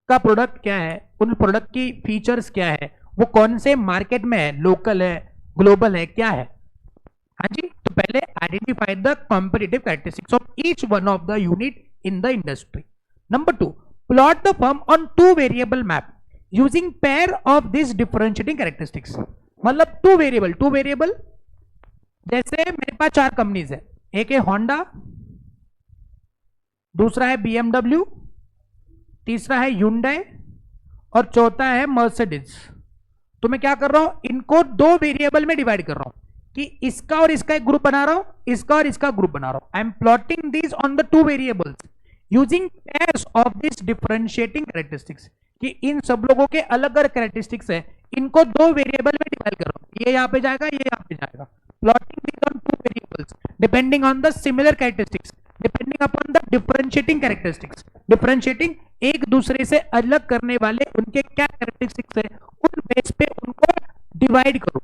का प्रोडक्ट क्या है, उन प्रोडक्ट की फीचर्स क्या है, वो कौन से मार्केट में है, लोकल है, ग्लोबल है, क्या है। हाँ जी, तो पहले identify the competitive characteristics of each one of the unit in the industry. Number 2, plot the firm on 2 variable map using pair of this differentiating characteristics. मतलब 2 वेरिएबल, जैसे मेरे पास 4 कंपनीज है, एक है होंडा, दूसरा है बीएमडब्ल्यू, तीसरा है ह्युंडई और चौथा है मर्सिडीज। तो मैं क्या कर रहा हूं, इनको 2 वेरिएबल में डिवाइड कर रहा हूं कि इसका और इसका एक ग्रुप बना रहा हूं, इसका और इसका ग्रुप बना रहा हूं। I am plotting this on the 2 variables using pairs of this differentiating characteristics, कि इन सब लोगों के अलग अलग कैरेक्टरिस्टिक्स है, इनको 2 वेरिएबल में डिवाइड कर रहा हूं, ये यहां पे जाएगा, ये यहां पे जाएगा। Plotting this on 2 variables depending on the similar characteristics, depending upon the differentiating characteristics. Differentiating एक दूसरे से अलग करने वाले उनके क्या कैरेक्टरिस्टिक्स है, उन बेस पे उनको डिवाइड करो,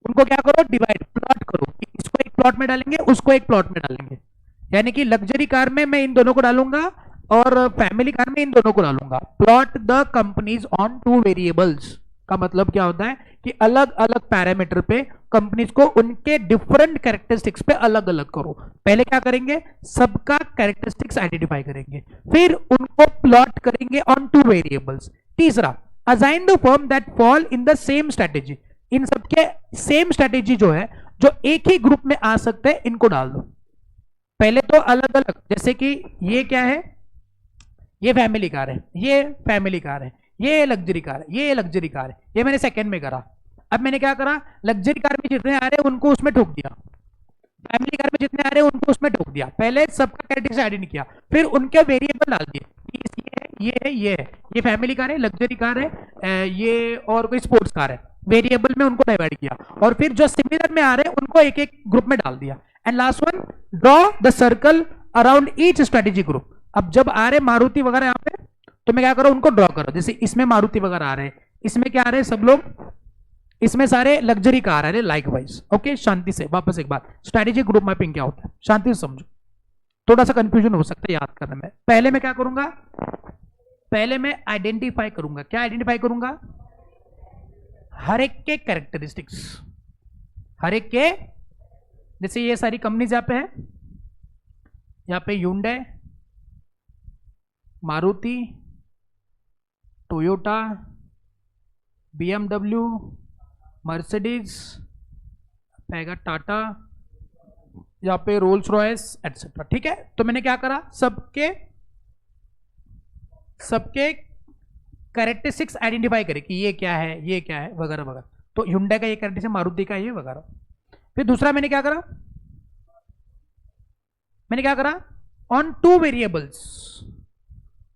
उनको क्या करो, डिवाइड, प्लॉट करो। इसको एक प्लॉट में डालेंगे, उसको एक प्लॉट में डालेंगे। यानी कि लग्जरी कार में मैं इन दोनों को डालूंगा और फैमिली कार में इन दोनों को डालूंगा। Plot the companies on 2 variables का मतलब क्या होता है कि अलग अलग पैरामीटर पे कंपनीज को उनके डिफरेंट कैरेक्टरिस्टिक्स पे अलग अलग करो। पहले क्या करेंगे, सबका कैरेक्टरिस्टिक्स आइडेंटिफाई करेंगे, फिर उनको प्लॉट करेंगे ऑन 2 वेरिएबल्स। तीसरा, assign the firm that fall in the same strategy. इन सबके सेम स्ट्रेटेजी जो है, जो एक ही ग्रुप में आ सकते हैं, इनको डाल दो। पहले तो अलग अलग, जैसे कि ये क्या है, ये फैमिली कार है, ये फैमिली कार है, ये लग्जरी कार है, ये लग्जरी कार है, ये मैंने सेकंड में करा। अब मैंने क्या करा, लग्जरी कार में जितने आ रहे हैं उनको उसमें ठोक दिया, फैमिली कार में जितने आ रहे हैं उनको उसमें ठोक दिया। पहले सबका कैरेक्टरिस्टिक्स आइडेंटिफाई किया, फिर उनके वेरिएबल डाल दिए, ये है, ये है, ये फैमिली कार है, लग्जरी कार है, ये और कोई स्पोर्ट्स कार है। वेरिएबल में उनको डिवाइड किया, और फिर जो सिमिलर में आ रहे हैं उनको एक एक ग्रुप में डाल दिया। And last one, draw the circle around each strategy group. अब जब आ रहे मारुति वगैरह यहाँ पे, तो मैं क्या करो, उनको ड्रॉ करो। जैसे इसमें मारुति वगैरह आ रहे हैं, इसमें क्या आ रहे हैं सब लोग, इसमें सारे लग्जरी कार आ रहे हैं लाइक वाइज। ओके, शांति से वापस एक बात, स्ट्रेटेजिक ग्रुप मैपिंग क्या होता है, शांति से समझो, थोड़ा सा कंफ्यूजन हो सकता है याद करने में। पहले मैं क्या करूंगा, पहले मैं आइडेंटिफाई करूंगा, क्या आइडेंटिफाई करूंगा, हर एक के कैरेक्टरिस्टिक्स, हर एक के, जैसे ये सारी कंपनीज यहाँ पे है, यहाँ पे Hyundai, Maruti, Toyota, BMW, Mercedes, पैगा टाटा, यहाँ पे रोल्स रॉयस एटसेट्रा। ठीक है, तो मैंने क्या करा, सबके कैरेक्टरिस्टिक्स आइडेंटिफाई करे कि ये क्या है, ये क्या है, वगैरह वगैरह। तो ह्युंडई का ये कैरेक्टरिस्टिक्स, मारुति का ये वगैरह। फिर दूसरा मैंने क्या करा, ऑन 2 वेरिएबल्स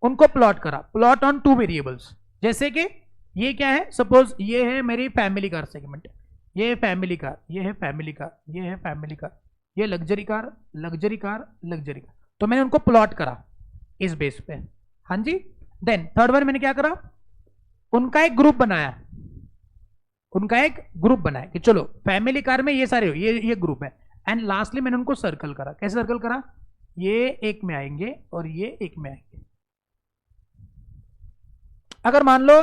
उनको प्लॉट करा, प्लॉट ऑन 2 वेरिएबल्स। जैसे कि ये क्या है, सपोज ये है मेरी फैमिली कार सेगमेंट, ये है फैमिली कार, ये है फैमिली कार, ये है फैमिली कार, ये luxury car, luxury car, luxury car. तो मैंने उनको प्लॉट करा इस बेस पे। हाँ जी। देन थर्ड वन मैंने क्या करा, उनका एक ग्रुप बनाया, उनका एक ग्रुप बनाया कि चलो फैमिली कार में ये सारे ये ग्रुप है। एंड लास्टली मैंने उनको सर्कल करा। कैसे सर्कल करा, ये एक में आएंगे और ये एक में आएंगे। अगर मान लो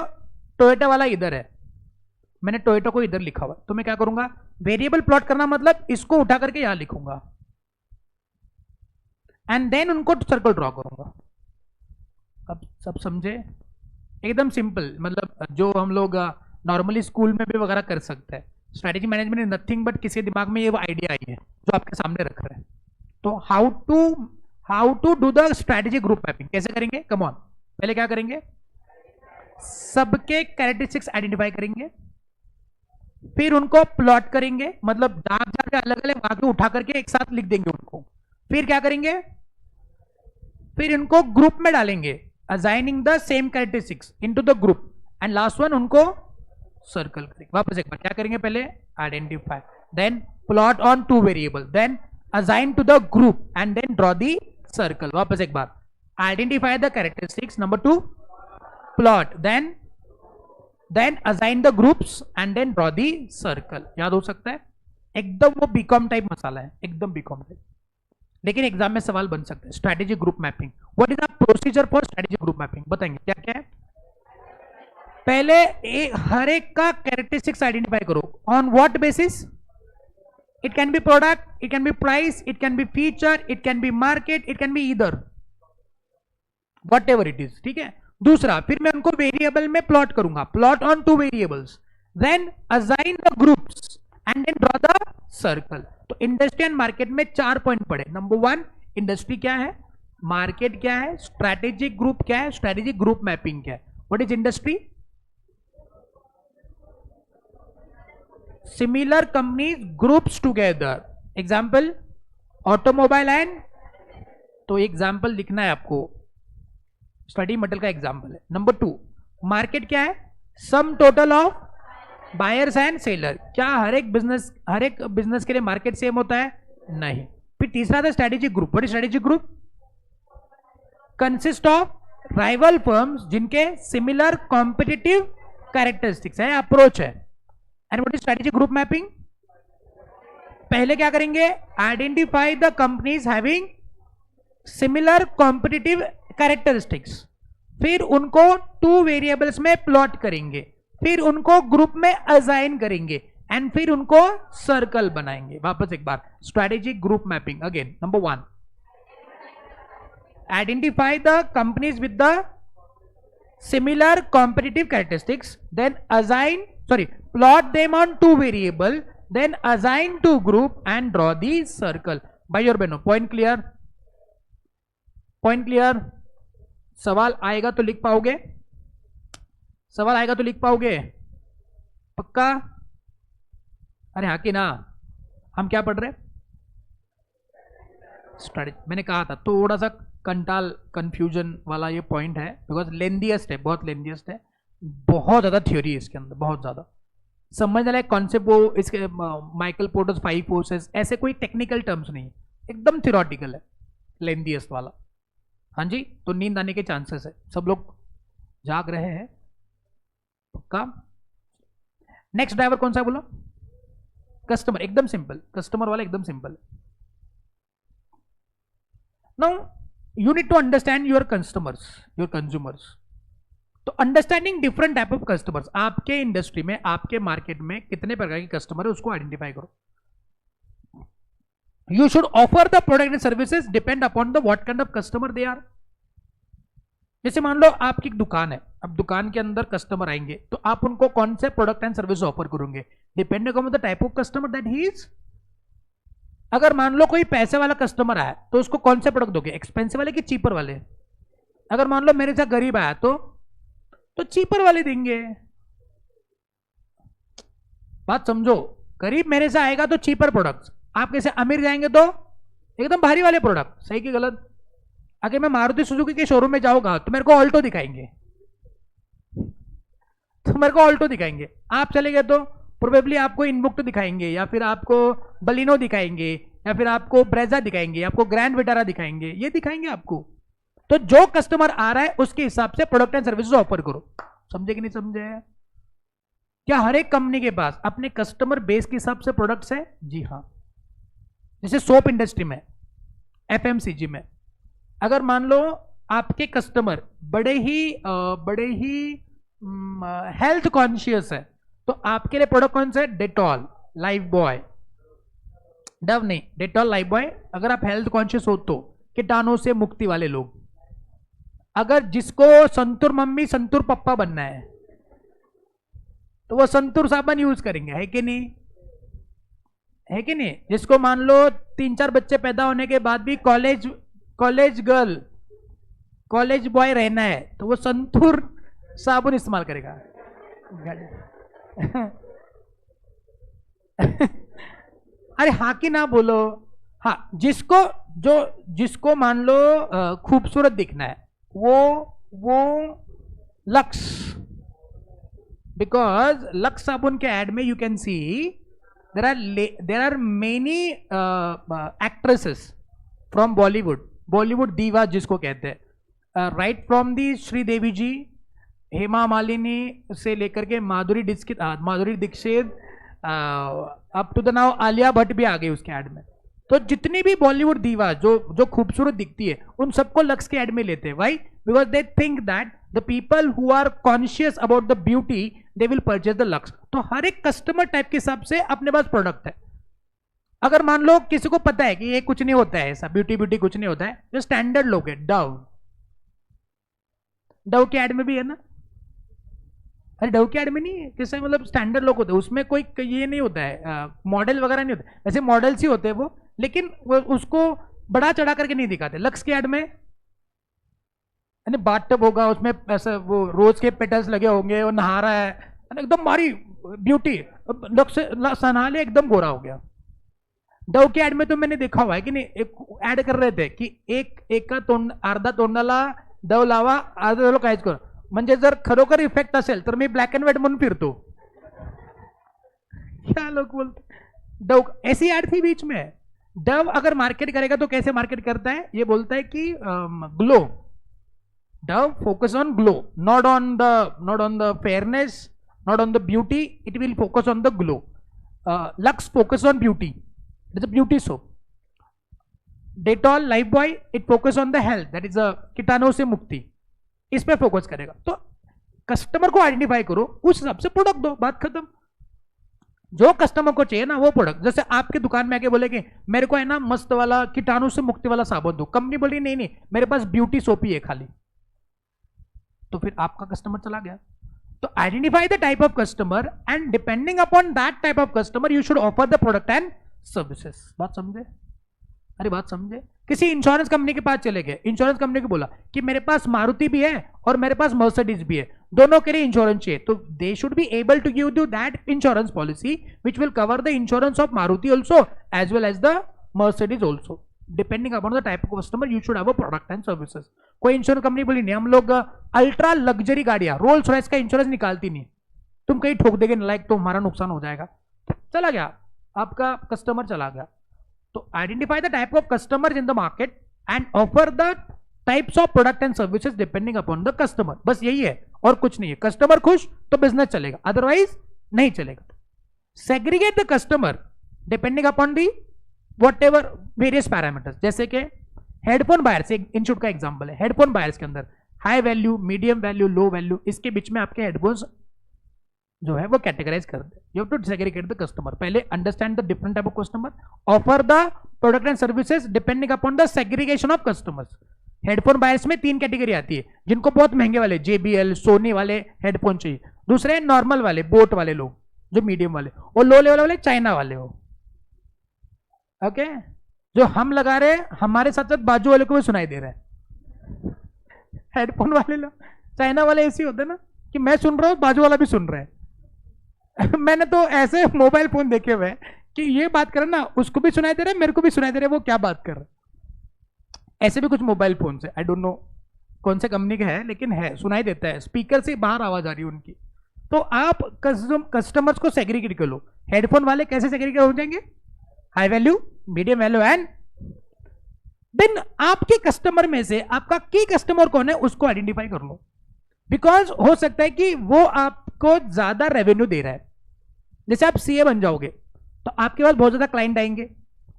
टोयोटा वाला इधर है, मैंने टोयोटा को इधर लिखा हुआ, तो मैं क्या करूंगा, वेरिएबल प्लॉट करना मतलब इसको उठा करके यहां लिखूंगा एंड देन उनको सर्कल ड्रॉ करूंगा। अब सब समझे, एकदम सिंपल, मतलब जो हम लोग नॉर्मली स्कूल में भी वगैरह कर सकते हैं। Strategy management is nothing but किसी दिमाग में ये आइडिया आई है जो आपके सामने रख रहे हैं। तो how to do the strategy group mapping कैसे करेंगे, कम ऑन। पहले क्या करेंगे, सबके कैरेक्टरिस्टिक्स आइडेंटिफाई करेंगे, फिर उनको प्लॉट करेंगे, मतलब दाग जाके अलग अलग आगे उठा करके एक साथ लिख देंगे उनको। फिर क्या करेंगे, फिर इनको ग्रुप में डालेंगे, assigning the same characteristics into the group, and last one उनको सर्कल करेंगे। वापस एक बार क्या करेंगे, पहले identify, then plot on two variable, then assign to the group and then draw the circle. वापस एक बार, identify the characteristics, number 2 plot, then assign the groups and then draw the circle. याद हो सकता है, एकदम वो बीकॉम टाइप मसाला है, एकदम बीकॉम टाइप, लेकिन एग्जाम में सवाल बन सकते हैं। Strategy group mapping, what is the procedure for strategy group mapping, बताएंगे क्या क्या है। पहले हर एक का कैरेक्टरिस्टिक्स आइडेंटिफाई करो। On what basis, it can B product, it can B price, it can B feature, it can B market, it can be either, what ever it is, ठीक है। दूसरा, फिर मैं उनको वेरिएबल में प्लॉट करूंगा, plot on two variables, then assign the groups and then draw the circle. तो industry and market में 4 पॉइंट पड़े। नंबर 1, इंडस्ट्री क्या है, मार्केट क्या है, स्ट्रैटेजिक ग्रुप क्या है, स्ट्रैटेजिक ग्रुप मैपिंग क्या है। What is industry, similar companies groups together, example automobile and, तो एग्जांपल लिखना है आपको, स्टडी मटेरियल का एग्जांपल है। नंबर 2, मार्केट क्या है, सम total of buyers and seller, क्या हर एक बिजनेस के लिए मार्केट सेम होता है, नहीं। फिर तीसरा था strategic group. What is strategic group, consist of rival firms जिनके सिमिलर कॉम्पिटिटिव कैरेक्टरिस्टिक्स है, अप्रोच है। And what is strategic group mapping, पहले क्या करेंगे, identify the companies having similar competitive characteristics, फिर उनको 2 वेरिएबल्स में प्लॉट करेंगे, फिर उनको ग्रुप में असाइन करेंगे एंड फिर उनको सर्कल बनाएंगे। वापस एक बार, strategic group mapping again, number 1, identify the companies with the similar competitive characteristics, then plot them on 2 variable, then assign to group and draw the circle. भाई और बहनों, पॉइंट क्लियर, पॉइंट क्लियर। सवाल आएगा तो लिख पाओगे, सवाल आएगा तो लिख पाओगे, पक्का। अरे हाँ कि ना, हम क्या पढ़ रहे, स्ट्रेटेजी। मैंने कहा था थोड़ा सा कंफ्यूजन वाला ये पॉइंट है, बिकॉज लेंथीएस्ट है, बहुत लेंथीएस्ट है, बहुत ज्यादा थ्योरी है इसके अंदर, बहुत ज्यादा समझने लायक कॉन्सेप्ट। वो इसके माइकल पोर्टर्स 5 फोर्सेस, ऐसे कोई टेक्निकल टर्म्स नहीं है, एकदम थ्योरेटिकल है, लेंथीएस्ट वाला। हाँ जी, तो नींद आने के चांसेस है, सब लोग जाग रहे हैं, पक्का। नेक्स्ट ड्राइवर कौन सा है बोलो, कस्टमर, एकदम सिंपल, कस्टमर वाला एकदम simple. Now you need to understand your customers, your consumers. तो understanding different type of customers, आपके इंडस्ट्री में, आपके मार्केट में कितने प्रकार के कस्टमर है उसको आइडेंटिफाई करो। You should offer the product and services depend upon the what kind of customer they are. जैसे मान लो आपकी दुकान है, अब दुकान के अंदर कस्टमर आएंगे तो आप उनको कौन से प्रोडक्ट एंड सर्विस ऑफर करोगे, depending on the type of customer that he is. अगर मान लो कोई पैसे वाला कस्टमर आया तो उसको कौन से प्रोडक्ट दोगे, एक्सपेंसिव वाले कि चीपर वाले। अगर मान लो मेरे साथ गरीब आया तो चीपर वाले देंगे। बात समझो, गरीब मेरे से आएगा तो चीपर प्रोडक्ट्स, आप कैसे अमीर जाएंगे तो एकदम भारी वाले प्रोडक्ट। सही कि गलत, अगर मैं मारुति सुजुकी के शोरूम में जाऊंगा तो मेरे को ऑल्टो दिखाएंगे, आप चले गए तो प्रोबेबली आपको इनबुक दिखाएंगे, या फिर आपको बलिनो दिखाएंगे, या फिर आपको ब्रेजा दिखाएंगे, आपको ग्रैंड विटारा दिखाएंगे, ये दिखाएंगे आपको। तो जो कस्टमर आ रहा है उसके हिसाब से प्रोडक्ट एंड सर्विसेज ऑफर करो। समझे कि नहीं समझे? क्या हर एक कंपनी के पास अपने कस्टमर बेस के हिसाब से प्रोडक्ट्स है? जी हाँ। जैसे सोप इंडस्ट्री में, एफएमसीजी में, अगर मान लो आपके कस्टमर बड़े ही हेल्थ कॉन्शियस है, तो आपके लिए प्रोडक्ट कौन सा है? डेटॉल, लाइफ बॉय, डव नहीं, डेटॉल, लाइफ बॉय। अगर आप हेल्थ कॉन्शियस हो तो कीटाणु से मुक्ति वाले लोग। अगर जिसको संतूर मम्मी संतूर पप्पा बनना है तो वो संतूर साबुन यूज करेंगे, है कि नहीं? है कि नहीं? जिसको मान लो 3-4 बच्चे पैदा होने के बाद भी कॉलेज गर्ल, कॉलेज बॉय रहना है, तो वो संतूर साबुन इस्तेमाल करेगा। अरे हाँ कि ना बोलो? हाँ, जिसको मान लो खूबसूरत दिखना है, वो लक्स, बिकॉज लक्स साबुन के एड में you can see there are many actresses from Bollywood diva जिसको कहते हैं, right from the Sridevi ji, Hema Malini से लेकर के Madhuri Dixit up to the now Alia Bhatt भी आ गई उसके ऐड में। तो जितनी भी बॉलीवुड दीवा जो खूबसूरत दिखती है, उन सबको लक्स के ऐड में लेते हैं। Why? Because they think that the people who are conscious about the beauty they will purchase the Lux. तो हर एक कस्टमर टाइप के हिसाब से अपने पास प्रोडक्ट है। अगर मान लो किसी को पता है कि ये कुछ नहीं होता है, ऐसा ब्यूटी कुछ नहीं होता है, जो स्टैंडर्ड लोग है, डव के ऐड में भी है ना? अरे डव के ऐड में नहीं है, किससे मतलब स्टैंडर्ड लोग होते हैं, उसमें कोई ये नहीं होता है, मॉडल वगैरह नहीं होता, ऐसे मॉडल्स ही होते हैं वो, लेकिन वो उसको बड़ा चढ़ा करके नहीं दिखाते। लक्स के ऐड में बाथटब होगा, उसमें ऐसा वो रोज के पेटल्स लगे होंगे, वो नहा रहा है, एकदम मारी ब्यूटी, सना ले एकदम गोरा हो गया। डव के ऐड में तो मैंने देखा हुआ है कि नहीं, एक ऐड कर रहे थे कि एक का तोंड, अर्धा तोंडाला डव लावा, अर्धा डव काहीच करो, म्हणजे जर खरोखर इफेक्ट असेल तर मी ब्लॅक अँड व्हाईट म्हणून फिरतो। क्या लोग बोलते, डव ऐसी ऐड थी बीच में। डव अगर मार्केट करेगा तो कैसे मार्केट करता है? ये बोलता है कि glow, Dove focus on glow, not on the fairness, not on the beauty, it will focus on the glow. Lux focus on beauty, it is a beauty soap. Dettol, life boy, it focus on the health, that is अ कीटाणु से मुक्ति, इस पे focus करेगा। तो customer को identify करो, उस हिसाब से प्रोडक्ट दो, बात खत्म। जो कस्टमर को चाहिए ना वो प्रोडक्ट। जैसे आपके दुकान में आके बोले कि मेरे को है ना मस्त वाला कीटाणु से मुक्ति वाला साबुन दो, कंपनी बोली नहीं मेरे पास ब्यूटी सोप ही है खाली, तो फिर आपका कस्टमर चला गया। तो identify the type of customer and depending upon that type of customer you should offer the product and services. बात समझे? अरे बात समझे? किसी इंश्योरेंस कंपनी के पास चले गए, इंश्योरेंस कंपनी को बोला कि मेरे पास मारुति भी है और मेरे पास मर्सिडीज भी है, दोनों के लिए इंश्योरेंस चाहिए, तो they should be able to give you that insurance policy which will cover the insurance of Maruti also as well as the Mercedes also. Depending upon the type of customer you should have a product and services. कोई insurance company बोली नहीं हम लोग ultra luxury गाड़ियां, Rolls Royce का insurance निकालती नहीं, तुम कहीं ठोक देगे लाइक तो हमारा नुकसान हो जाएगा, चला गया आपका कस्टमर, चला गया। तो identify the type of customer in the market and offer the types of product and services depending upon the customer. बस यही है और कुछ नहीं है। कस्टमर खुश तो बिजनेस चलेगा, अदरवाइज नहीं चलेगा। Segregate the customer depending upon the what ever various parameters. जैसे कि हेडफोन बायर्स एक इंस्टीट्यूट का एग्जांपल है। हेडफोन बायर्स के अंदर high value, medium value, low value, इसके बीच में आपके हेडफोन्स जो है वो कैटेगराइज कर दे। You have to segregate the customer. पहले understand the different type of customer, offer the product and services depending upon the segregation of customers. Headphone buyers में 3 कैटेगरी आती है, जिनको बहुत महंगे वाले JBL, सोनी वाले हेडफोन चाहिए, दूसरे नॉर्मल वाले, बोट वाले लोग जो मीडियम वाले, और लो लेवल वाले चाइना वाले हो। ओके, जो हम लगा रहे हैं हमारे साथ साथ बाजू वाले को भी सुनाई दे रहा है। हेडफोन वाले लोग, चाइना वाले ऐसे होते हैं ना कि मैं सुन रहा हूं बाजू वाला भी सुन रहा है। मैंने तो ऐसे मोबाइल फोन देखे हुए कि ये बात कर ना उसको भी सुनाई दे रहा है, मेरे को भी सुनाई दे रहा है, वो क्या बात कर रहा है। ऐसे भी कुछ मोबाइल फोन है, आई डोंट नो कौन से कंपनी का है, लेकिन है, सुनाई देता है, स्पीकर से बाहर आवाज आ रही है उनकी। तो आप कस्टमर्स को सेग्रीगेट कर लो। हेडफोन वाले कैसे सेग्रीगेट हो जाएंगे? High value, medium value and then आपके कस्टमर में से आपका की कस्टमर कौन है उसको आइडेंटिफाई कर लो। बिकॉज हो सकता है कि वो आपको ज्यादा रेवेन्यू दे रहा है। जैसे आप सीए बन जाओगे तो आपके पास बहुत ज्यादा क्लाइंट आएंगे,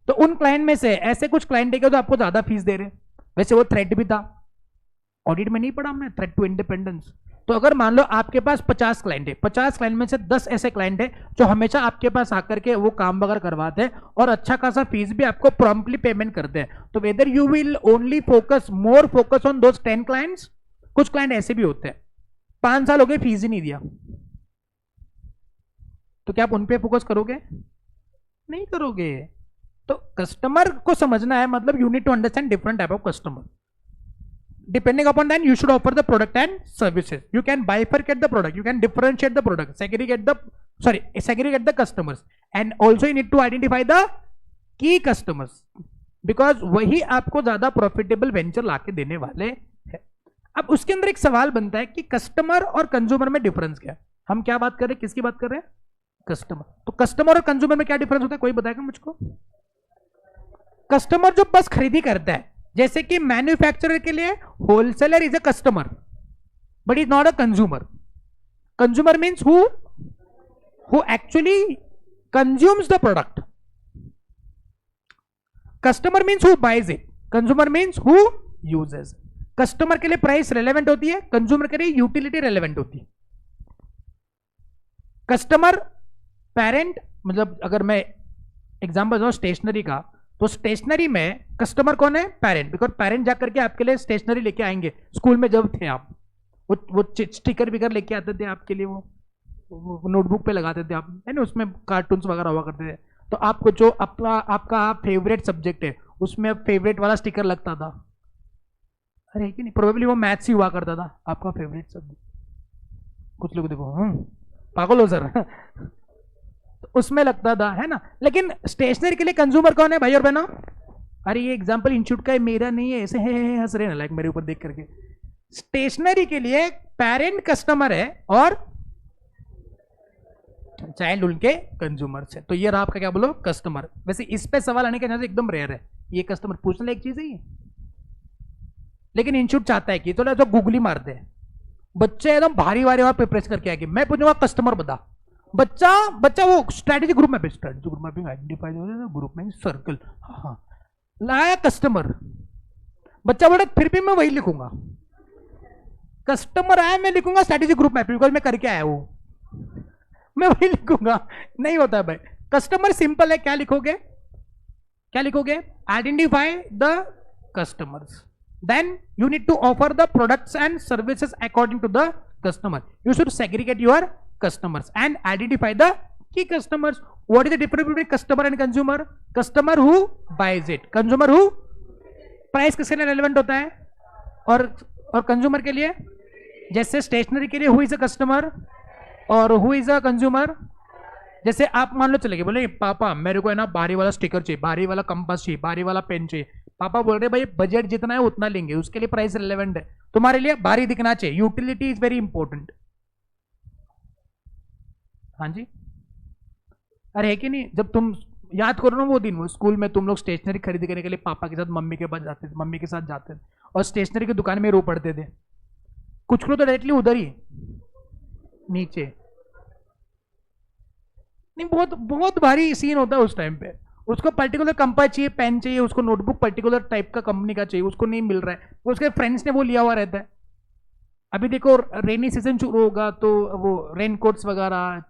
तो उन क्लाइंट में से ऐसे कुछ क्लाइंट आएंगे जो आपको ज्यादा फीस दे रहे हैं। वैसे वो थ्रेट भी था, ऑडिट में नहीं पढ़ा मैं, थ्रेट टू इंडिपेंडेंस। तो अगर मान लो आपके पास 50 क्लाइंट है, 50 क्लाइंट में से 10 ऐसे क्लाइंट है जो हमेशा आपके पास आकर के वो काम वगैरह करवाते हैं और अच्छा खासा फीस भी आपको प्रॉम्प्टली पेमेंट करते हैं, तो whether you will only more focus on those 10 clients. कुछ क्लाइंट ऐसे भी होते हैं 5 साल हो गए फीस ही नहीं दिया, तो क्या आप उन पे फोकस करोगे? नहीं करोगे। तो कस्टमर को समझना है, मतलब you need to understand different type of customer. Depending upon that, you should offer the product and services. You can bifurcate the product, you can differentiate the product, segregate the customers, and also you need to identify the key customers, because वही आपको ज्यादा profitable venture लाके देने वाले हैं। अब उसके अंदर एक सवाल बनता है कि कस्टमर और कंज्यूमर में डिफरेंस क्या है? हम क्या बात कर रहे हैं, किसकी बात कर रहे हैं? कस्टमर। तो कस्टमर और कंज्यूमर में क्या डिफरेंस होता है, कोई बताएगा मुझको? कस्टमर जो बस खरीदी करता है, जैसे कि मैन्युफैक्चरर के लिए wholesaler is a customer but is not a consumer. Consumer means who actually consumes the product. Customer means who buys it, consumer means who uses. Customer के लिए प्राइस रेलेवेंट होती है, कंज्यूमर के लिए यूटिलिटी रेलेवेंट होती है। Customer parent, मतलब अगर मैं एग्जांपल दूं स्टेशनरी का, तो स्टेशनरी में कस्टमर कौन है? पेरेंट। बिकॉज पेरेंट जाकर के आपके लिए स्टेशनरी लेके आएंगे। स्कूल में जब थे आप, वो स्टिकर विकर लेके आते थे आपके लिए, वो नोटबुक पे लगाते थे आप, है ना, उसमें कार्टून्स वगैरह हुआ करते थे। तो आपको जो आपका फेवरेट सब्जेक्ट है उसमें फेवरेट वाला स्टिकर लगता था, अरे कि नहीं, प्रोबेबली वो मैथ्स ही हुआ करता था आपका फेवरेट सब्जेक्ट। कुछ लोग देखो पागल हो सर उसमें लगता था, है ना। लेकिन स्टेशनरी के लिए कंज्यूमर कौन है भाई और बहनों? अरे ये एग्जांपल इंस्टीट्यूट का है, मेरा नहीं है, ऐसे हंस रहे ना लाइक मेरे ऊपर देख करके। स्टेशनरी के लिए पेरेंट कस्टमर है और चाइल्ड उनके कंज्यूमर है। तो ये रहा आपका क्या बोलो, कस्टमर। वैसे इस पे सवाल आने का एकदम रेयर है, ये कस्टमर पूछने एक चीज है ये, लेकिन इंस्टीट्यूट चाहता है कि तो गूगली मारते हैं बच्चे एकदम भारी भारी और प्रिपरेशन करके आएंगे। मैं पूछूंगा कस्टमर बता, बच्चा वो strategy group mapping identify group में सर्कल, हाँ लाया कस्टमर। बच्चा बोला फिर भी मैं वही लिखूंगा, कस्टमर आया मैं लिखूंगा स्ट्रेटेजी ग्रुप मैपिंग, बिकॉज मैं करके आया हूं, मैं वही लिखूंगा। नहीं होता भाई। कस्टमर सिंपल है, क्या लिखोगे? Identify the customers, then you need to offer the products and services according to the customer. You should segregate your customers and identify the key customers. What is the difference between customer and consumer? Customer who buys it, consumer who price किसके लिए relevant होता है, और consumer के लिए, जैसे stationery के लिए हु इज अ कस्टमर और हु इज अ कंज्यूमर। जैसे आप मान लो चले गए, बोले पापा मेरे को है ना भारी वाला स्टिकर चाहिए, भारी वाला कंपास चाहिए, भारी वाला पेन चाहिए। पापा बोल रहे भाई बजट जितना है उतना लेंगे, उसके लिए प्राइस रिलेवेंट है, तुम्हारे लिए भारी दिखना चाहिए, यूटिलिटी इज वेरी इंपॉर्टेंट। हाँ जी, अरे है कि नहीं? जब तुम याद करो ना वो दिन, वो स्कूल में तुम लोग स्टेशनरी खरीद करने के लिए पापा के साथ मम्मी के पास जाते थे, मम्मी के साथ जाते थे और स्टेशनरी की दुकान में रो पड़ते थे। कुछ लोग तो डायरेक्टली उधर ही नीचे, नहीं बहुत बहुत भारी सीन होता है उस टाइम पे। उसको पर्टिकुलर कंपास चाहिए, पेन चाहिए, उसको नोटबुक पर्टिकुलर टाइप का कंपनी का चाहिए, उसको नहीं मिल रहा है, उसके फ्रेंड्स ने वो लिया हुआ रहता है। अभी देखो रेनी सीजन शुरू होगा तो वो रेन कोट्स वगैरह,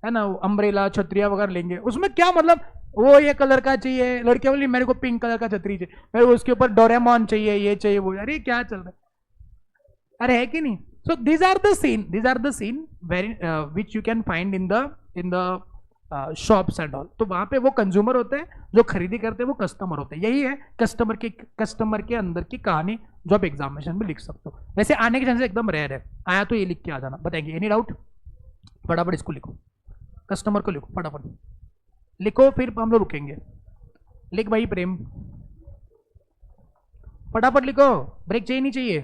है ना, अम्ब्रेला छतरिया वगैरह लेंगे। उसमें क्या मतलब, वो ये कलर का चाहिए, लड़के बोली मेरे को पिंक कलर का छतरी चाहिए, मेरे को उसके ऊपर डोरेमोन चाहिए, ये चाहिए वो, अरे क्या चल रहा है, अरे है कि नहीं? सो these are the scene very which you can find in the shops and all. तो वहां पे वो कंज्यूमर होते हैं, जो खरीदी करते हैं वो कस्टमर होते हैं। यही है कस्टमर के अंदर की कहानी जो आप एग्जामिनेशन में लिख सकते हो। वैसे आने के चांसेस एकदम रेयर है, आया तो ये लिख के आ जाना, बताएंगे। Any doubt? फटाफट इसको लिखो, कस्टमर को लिखो, फटाफट लिखो, फिर हम लोग रुकेंगे। लिख भाई प्रेम, फटाफट लिखो, ब्रेक चाहिए नहीं चाहिए?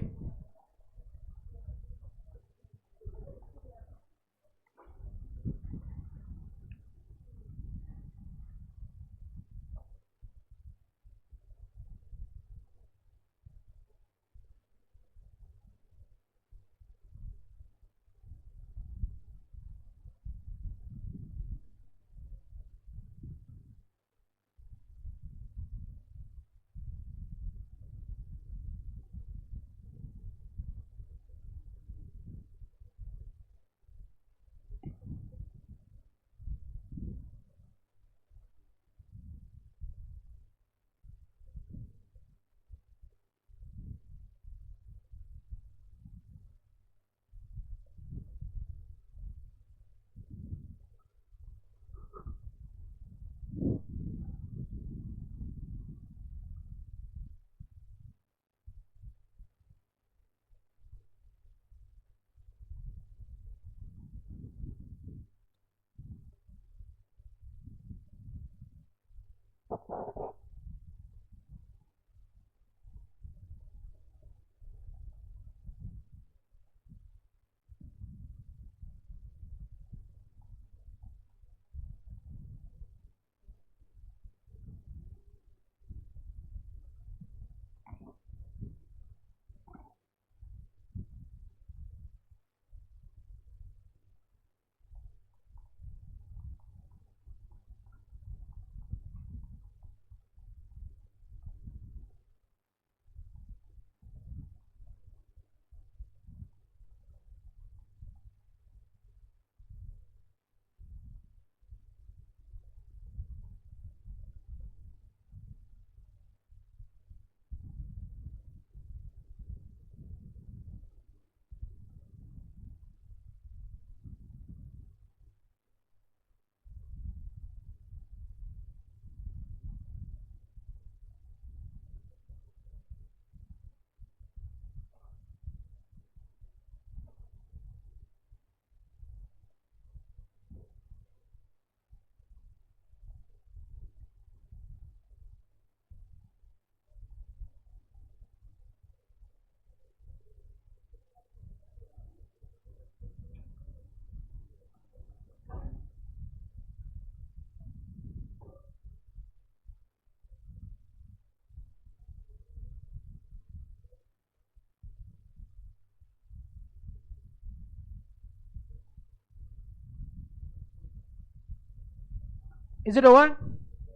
Is it over?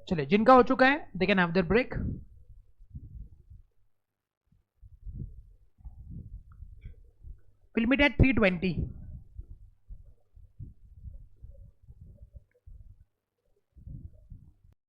चलिए, जिनका हो चुका है they can have their break. We'll meet at 3:20.